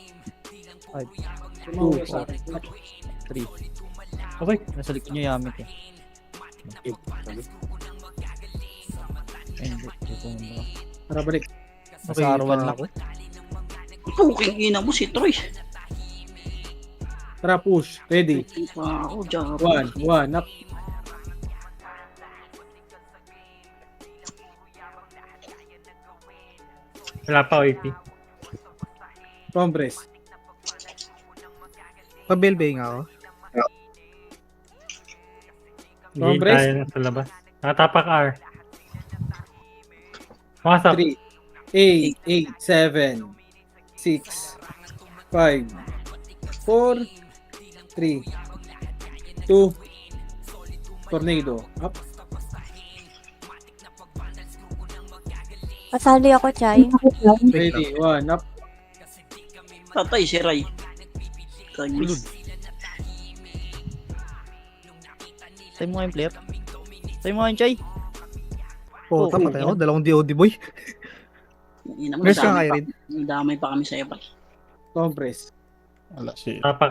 Tumawag sa akin. 3. Okay. Nasa likod niyo Yamit eh. Ay, hindi. Hindi ko muna. Tara balik. Nasa R1 lang. Puking ina mo si Troy. Tara push. Ready. Ako, Jaro. 1 up. Wala pa IP. Compress. Pabelbay nga ako. Hindi Compress? tayo na sa labas. Nakatapak R. Pumasok. 3, 8, 7, 6, 5, 4, 3, 2, tornado. Up. Pasali ako, Chay. Ready. 1 up. Tatay si Ray. Tagis. Tayo mo nga yung player. Tayo mo nga yung Chay. Oo, patay ako. Dalawang DOD boy. Ina mo, Nurse ka kayo rin. damay pa kami sa iyo. Compress. Wala si... Tapak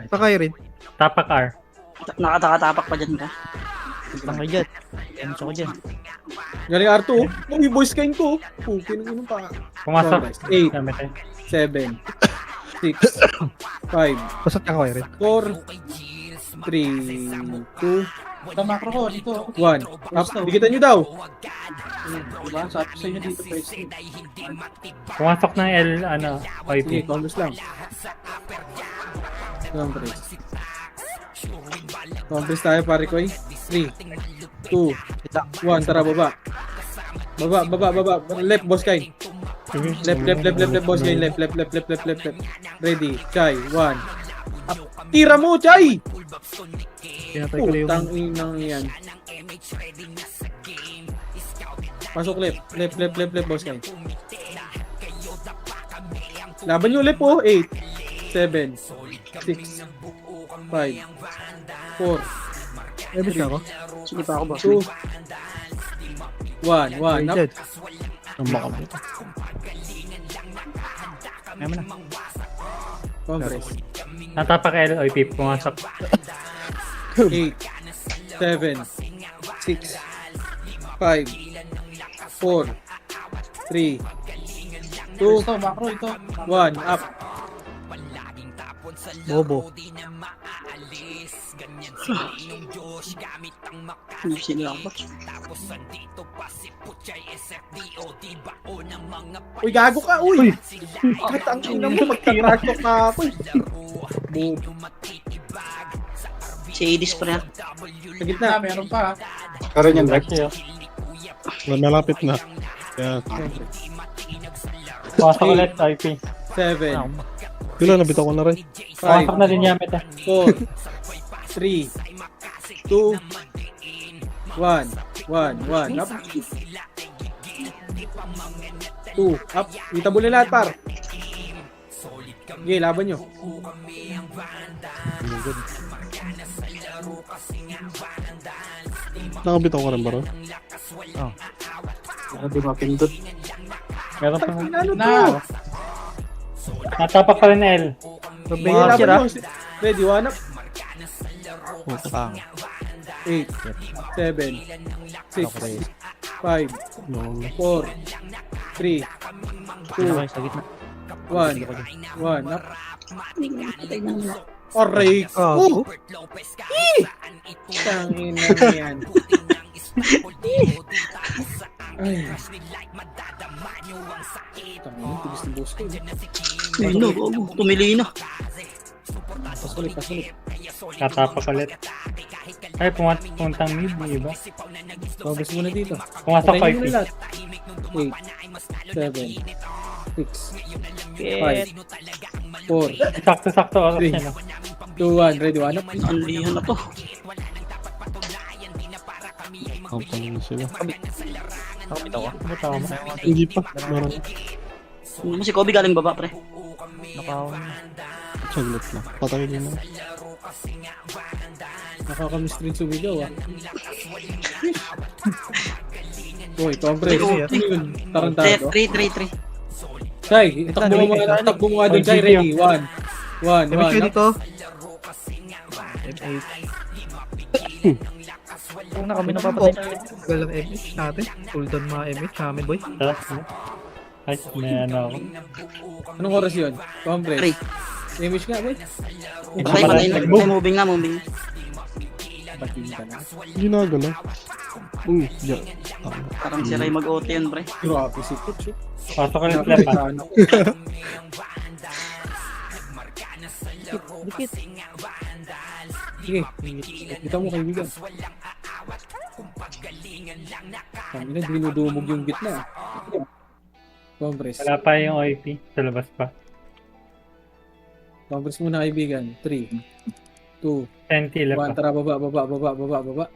Pakay rin. tapak R. Nakatakatak pa dyan ka. Tangay dyan. Ano ako dyan? Galing R2. Uy, boys kain ko. Pukin ng pa. Pumasok. Compress. 8, Yamet eh. 7, 6, 5, Pasat ka kayo rin. 4, 3, 2, Ito macro ko dito. 1. Up. Dikitan nyo daw. Diba? Sabi sa inyo dito pwesto. Pumasok ng L, ano, Sige, IP. Compress lang. Compress. Compress tayo, pare ko eh. 3, 2, 1. Tara, baba. Baba. Left, boss kain. Left, boss kain. Left. Ready. Chay, 1. Up. Tira mo, Chay! Pinatay ko na yung... Putang inang yan. Pasok left, boss kain. Laban nyo left oh. 8, 7, 6, 5, 4, Damage ka ako. Sige pa ako, boss. 2, 1. Up. Dead. Ang makabuto. Ayaw mo na. Compress. Natapak L, IP. Pumasok. 8, 7, 6, 5, 4, 3, 2, Ito, macro ito. 1. Up. Bobo. Hindi sila ako. Uy, gago ka, uy! Katang ina mo, magtatrash talk na ako. Si Si Adis pre. Sa gitna. Meron pa. Karoon yan, Lex. Malapit na. Kaya, Pumasok ulit, IP. 7, yun na, nabitaw ko na rin. 5, Pumasok na din Yamit eh. 4, 3, 2, 1, 1, up. 2, up. Itabuli lahat, par. Sige, laban nyo. Nakabitaw ka rin ba rin? Hindi mapindot. Meron pa. Ano Na. to? Natapak pa rin L. Sige, Mga laban sira. nyo. Ready, 1 up. Utang. 8, 7, 6, 5, No. 4, 3, Sino kayo sa gitna? 1, 1 up. Aray Oh, ko! Tangin na yan. Ay. Tangin, tubis ng boss ko. Ayun no, tumili na. Pasulit, pasulit. Natapak ulit. Ay, puntang mid, di ba? Pabas muna dito. Pumasok Patayin 5 mo na lahat. 8, 7, 6, 5, 4, Sakto-sakto oras Three. niya, no? 2, 1. Ready, 1 up. Anlihan na to. Ang panin sila. Nakabitaw ka. Butaw mo. Hindi pa. Meron. Si Kobe galing baba pre. Nakaon. Saglit na. Patay din na. Nakakamiss rin sumigaw ah. Uy, Tombre. Ay, Ano yun? Tarantado. 3. Sai, takbo mo nga doon, Sai. Ready, 1, 1, Damage ko 1 up. dito. M8. Kung na kami napapatay na ulit. Tagal ng M8 natin. Cooldown mga M8 sa amin, boy. Ay, may ano ako. Anong oras yun? Tombre. 3. Image nga, boy. Patay na. Moving na. Batiin ka na. Hindi na gano'n. Yeah. Parang si Ray mag-OT yun pre. Grabe si Coach. Pasok ulit left ah. Dikit. Sige, kita mo kaibigan. Kami na, dinudumog yung gitna. Compress. Wala pa yung IP. Sa labas pa. Compress muna kaibigan. 3, 2, 10 1. pa. Tara, baba.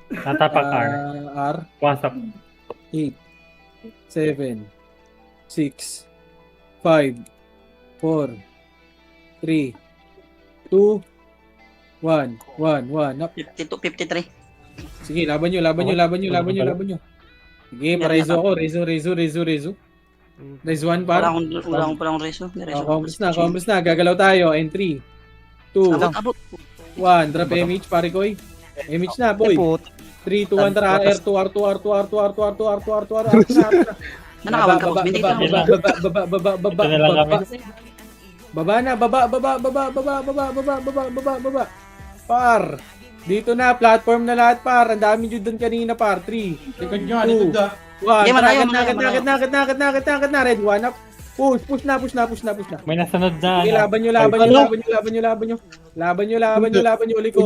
Natapak R. R. Pumasok. 8, 7, 6, 5, 4, 3, 2, 1, 1 up. 52, 53. Sige, laban nyo. Sige, parezo ako. Rezo. Rezo 1 Wala par. akong reso. Congress na. Gagalaw tayo. And 3, 2, Abot. 1. Drop MH, pare ko. MH na, boy. 3, 2, 1, tara. R2. Nanakawag ka boss. Binigay ka na. Baba. Ito na lang kami. Baba. Par. Dito na, platform na lahat, par. Ang dami nyo dun kanina, par. 3, Likod nyo, likod na. 1. Hindi, malayo. Nakit na. Red 1 up. Push na. May nasunod na. Sige, Ano. laban nyo. Likod.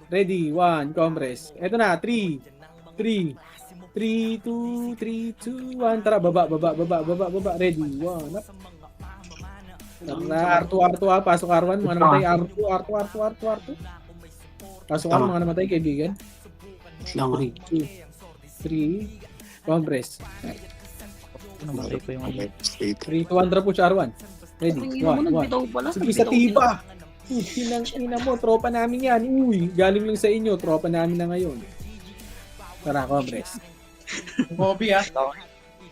Ready. 1. Compress. Eto na. 3, 2, 1. Tara, baba. Ready. 1 up. Tara, R2. Pasok R1. Mga namatay. R2. Pasok R1. Mga namatay, kaibigan. 3, 2, 3. Compress. Namatay ko yung ano. 3, 2, 1. Tara, push R1. Ready. 1. Sige, sa tiba. Ina mo, tropa namin yan. Uy, galing lang sa inyo, tropa namin na ngayon. Tara, Compress. Kobe ah.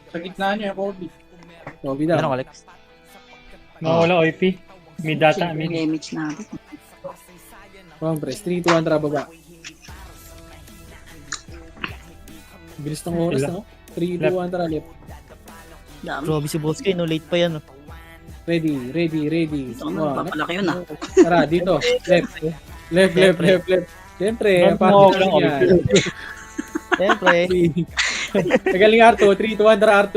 Sa gitna nyo yung Kobe. Kobe Ano daw. ka, Alex? Wala IP. May data. May May image natin. Compress. 3, 2, 1, tara, baba. Bilis ng oras, no? 3, 2, 1, tara, left. Dami. Grabe si Boss Kay, no? Late pa yan, no? Ready. Ito na, papalaki yun ah. Tara, dito. Left. Siyempre, Ba't party mo lang ako yan. Siyempre. Tagaling R2, 3, 2, 1, tara, R2.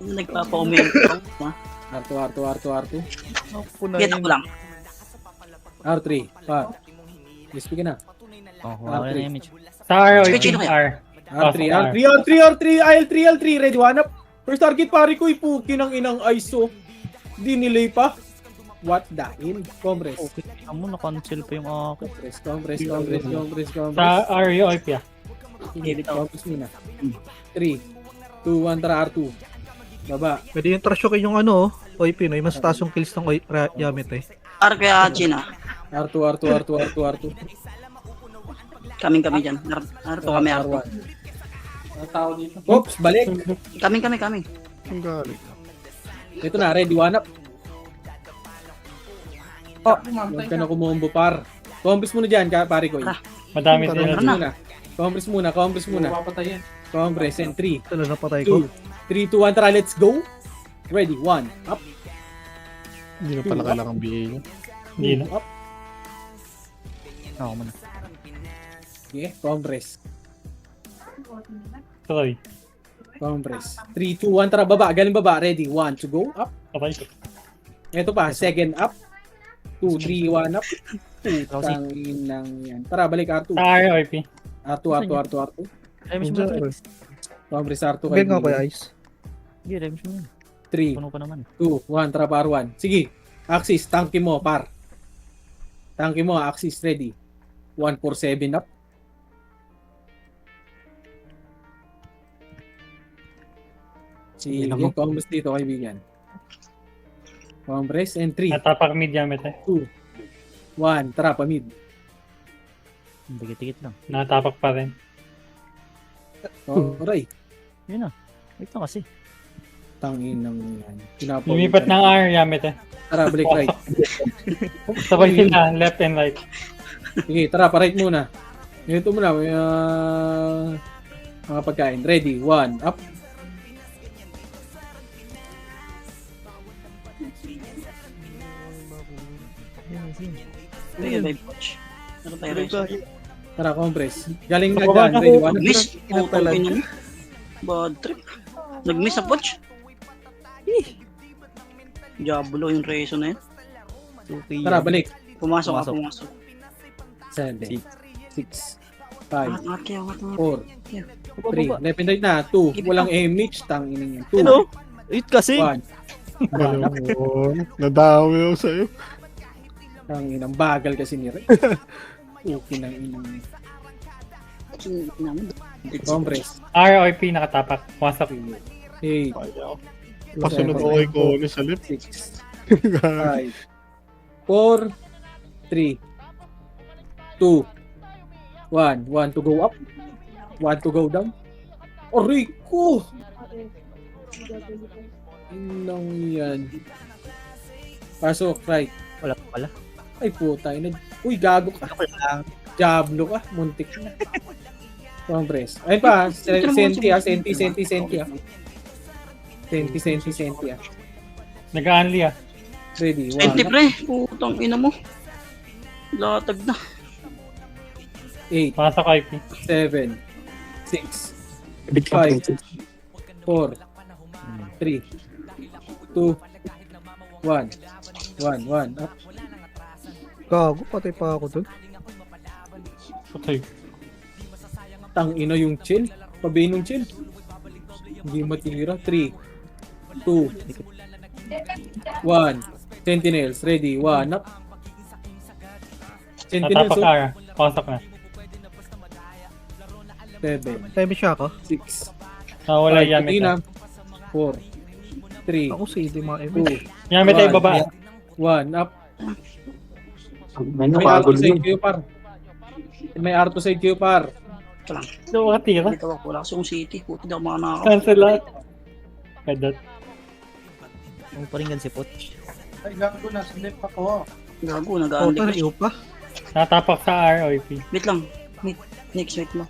Nagpapa-comment. R2. Kita ko lang. R3. Par. SP ka na. Oh, wala na yung image. Sa R, Sige, sino R. R3, Pasok na, R3, R3, R3, IL3, L3. Ready, one up. First target, pare ko. Ipuki ng inang ISO. Di nilay pa. What the hell? Compress. Okay, mo na-cancel pa yung akin. Compress. Sa R, yung OIP ah. Give it out. Compress muna. 3, 2, 1, tara R2. Baba. Pwede yung trasyokin yung ano, Oy Pinoy. Mas taas yung kills ng Yamit eh. R kaya China. R2. Kaming dyan. R to kami, R2. R1. Ang tao dito. Oops, balik. Kaming. Ang galing. Ito na, ready, one up. Mamatay Huwag ka na kumombo, par. Compress muna dyan, pare ko. Madami Tara sila. na. Compress muna. Mapapatayin. Compress and 3, Ito na napatay ko. 3, 2, 1, tara, let's go. Ready, 1, up, Hindi na pala kailangan BA niya. Hindi na. up. Ako muna. Okay, compress. Tuloy. Compress. 3, 2, 1, tara, baba. Galing baba. Ready, 1, to go, up. Okay. Ito pa, second up. 2, 3, 1, up. Putang inang yan. Tara, balik R2. Sa R, OIP. R2. Remis mo na. Compress R2 Bigyan nga ko yung ice. Sige, remis mo na. 3, Puno pa naman. 2, 1, tara, par 1. Sige, Axis, tanki mo, par. Tanki mo, Axis, ready. 1, 4, 7, up. Sige, compress dito, kaibigan. Compress and 3, Natapak mid Yamit eh. 1, tara, pamid. Dikit-dikit lang. Natapak pa rin. Alright. Yun na. Wait lang kasi. Tangin ng yan. Pinapawisan. Lumipat ng R, Yamit eh. Tara, balik right. Sabay sila, left and right. Sige, tara, pa-right muna. Ito muna, may mga pagkain. Ready, 1, up. May coach. Ano tayo rin? Tara, compress. Galing na dyan. Ready, 1, up. Miss. Putang ina mo. Bad trip. Nag-miss ang coach. Diablo yung reason na yun. Tara, balik. Pumasok. 7, 6, 5, Angat kayo. 4, 3. Left and right na. 2. Walang image. Tangin yan. 2, Ano? Wait kasi. 1. Galing mo. Nadawi ako sa'yo. Tangin ang bagal kasi ni Ray. Okay ng inang. Compress. R, OIP, nakatapak. Pumasok. 8, Pasunod ako kay Connie sa lip. 6, 5, 4, 3, 2, 1. 1 to go up. 1 to go down. Aray ko! Inang yan. Pasok, right. Wala pa pala. Ay puta, uy, gago ka. Diablo ka, muntik na. Compress. Ayun pa, senti ah. Senti ah. Nag-unli ah. Ready, 1, Senti pre. Putang ina mo. Latag na. 8, Pumasok OIP. 7, 6, Big up. 5, 4, 3, 2, 1, 1, up. Gago, patay pa ako dun. Okay. Tangina yung chill. Pabayin ng chill. Hindi matira. 3, 2, 1. Sentinels. Ready. 1. Up. Sentinels. Natapak R. Pumasok na. 7, Time siya ako. 6, Wala 5. Yamit eh. 4, 3, Ako si hindi mga image. 2, Yamit ay baba. 1. Up. May May napagod R2 side yun. kayo, par. May R2 side kayo, par. Ito lang. Ito makatira. Dito ako. Wala kasi yung city. Puti na ako mga nakaka. Cancel lahat. Kadot. Ang paringgan si Poch. Ay, gago na. Slip ako. Gago, Oh, nag-aandi tara, ko. iyo pa. Natapak sa R, OIP. Wait lang. Next, wait mo.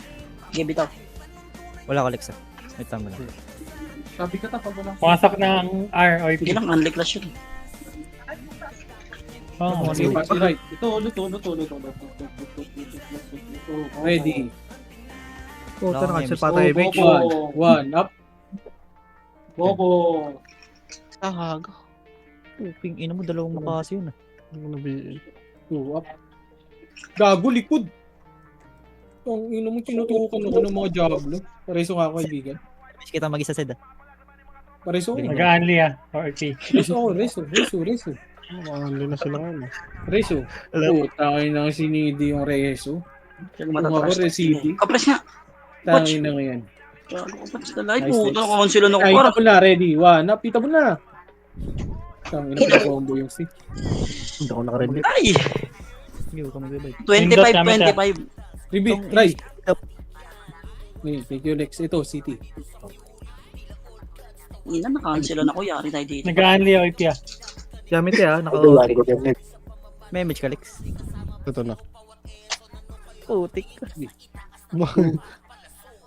Give it out. Wala ka, Alexa. Wait lang mo lang. Sabi ka tapos walang. Pumasok ng R, OIP. Hindi lang, unlike class yun. Oh, Sige, pass right. Ito. Ready. Oh, tara, cancel pa Oh, tayo image. Bobo. 1. Up. Bobo. Puping ina mo, dalawang makasi yun ah. Ano na BA? 2 up. Gago, likod. Ang ino mo, tinutukan ako ng mga Diablo. Pareso nga ako, kaibigan. Wish kita mag-isa Sed. Pareso ako. Nag-aanli ORP. Reso ako, reso. Makahanli na sila ngayon. Reso. Alam. Tangin na sinidi yung reso. Kaya Kung ako matatrash na residi. Kapres nga. Tangin na ngayon. Kapres na live. Nice, Puta, nice. nakaman sila ng Ay, kuwar. tapon na, ready. One up, tapon na. Tangin na combo yung si. Hindi ako nakaready. Ay! Hindi ko mag-revive. 25-25. Repeat, try. Thank you, Lex. Ito, City. Ina, nakansela na ko. Yari tayo dito. Nag-aanli ORP ah. Gamit eh Wala naka-OP. ko din. May image ka, Lex. Ito na. Putik.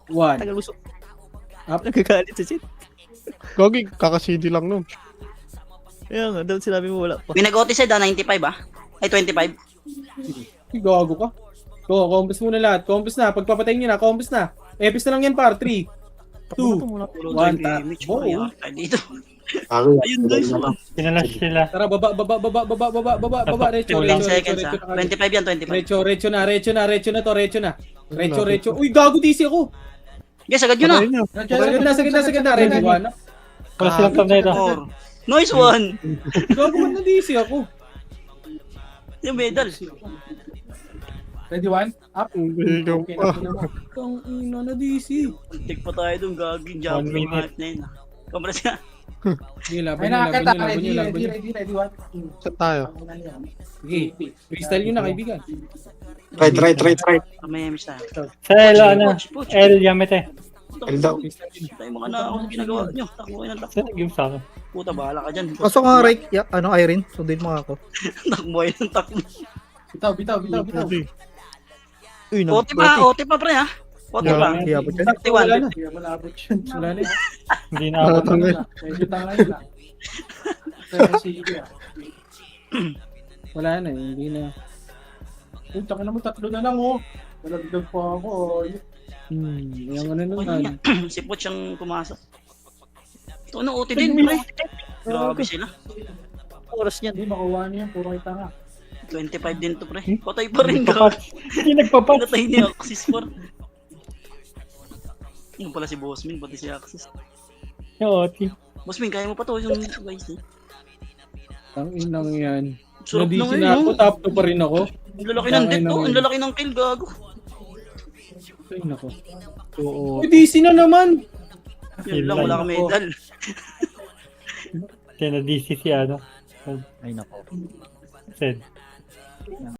One. Tagal usok. Up. Nagkagalit sa shit. Gogi, kaka-CD lang nun. Kaya nga, dapat sinabi mo wala pa. May nag-OT side 95 ah? Ay, 25. Gago ka. Go, combos muna lahat. Combos na. Pagpapatayin nyo na, combos na. Epis na lang yan, par. 3, 2, Puro One drive tap. damage. Oh. Yari tayo dito. Ayun, guys, Pinalas sila. Tara, baba. Recho, Kulang recho, seconds recho, ah. 25 yan, 25. recho na. Recho. Uy, gago, DC ako. Yes, agad yun ah. Sa ganda. Ready, one. Wala silang top na ito. Or, nice one. Gago, ba't na DC ako? Yung medal. Ready, one? Up. Ikaw Okay, pa. Tang ina na DC. Tik pa tayo dun, gaging 1 jump minute. kahit na yun ah. Kapres nga. Sige, laban Ay, nyo, nakakita. laban nyo. Ready, one. Saan tayo? Sige, freestyle nyo na, kaibigan. Try. May miss tayo. Sa L, ano? Puch. L, Yamete. L daw. Freestyle nyo. Tayo mga na ako ginagawa nyo. Takbo kayo ng takbo. Sa give sa akin. Puta, bahala ka dyan. Pasok nga right, Irene. Sundin mo ako. Takbo kayo ng takbo. Bitaw. Ready. Uy, no. OT pa pre ha. OT Yeah. pa. Hindi abot yan. 31. Wala na. Hindi, malabot yun. Wala na. Hindi na ako. Medyo tangay lang. Pero sige ah. Wala na, hindi na. Uy, takin mo, 3 na lang oh. Nalagdag pa ako. Yung ano Ano naman. yan? Si Poch ang pumasok. Ito na OT din pre. Grabe sila. Oras niyan. Hindi, makuha niya. Puro kita nga. 25 din to pre. Patay pa rin ka. Papat. Hindi nagpapat. Patay ni Axis 4. Yung pala si Bossmin, pati si Axis. Yung OT. Bossmin, kaya mo pa to yung guys eh. Ang inang yan. Sarap na Nadisi na ako, ngayon. top 2 pa rin ako. Ang lalaki ng death to. Ang lalaki ng kill, gago. Ay, nako. Oo. Uy, DC na naman! Yun lang, wala ka medal. Kaya na DC si ano. Ay, nako. Said.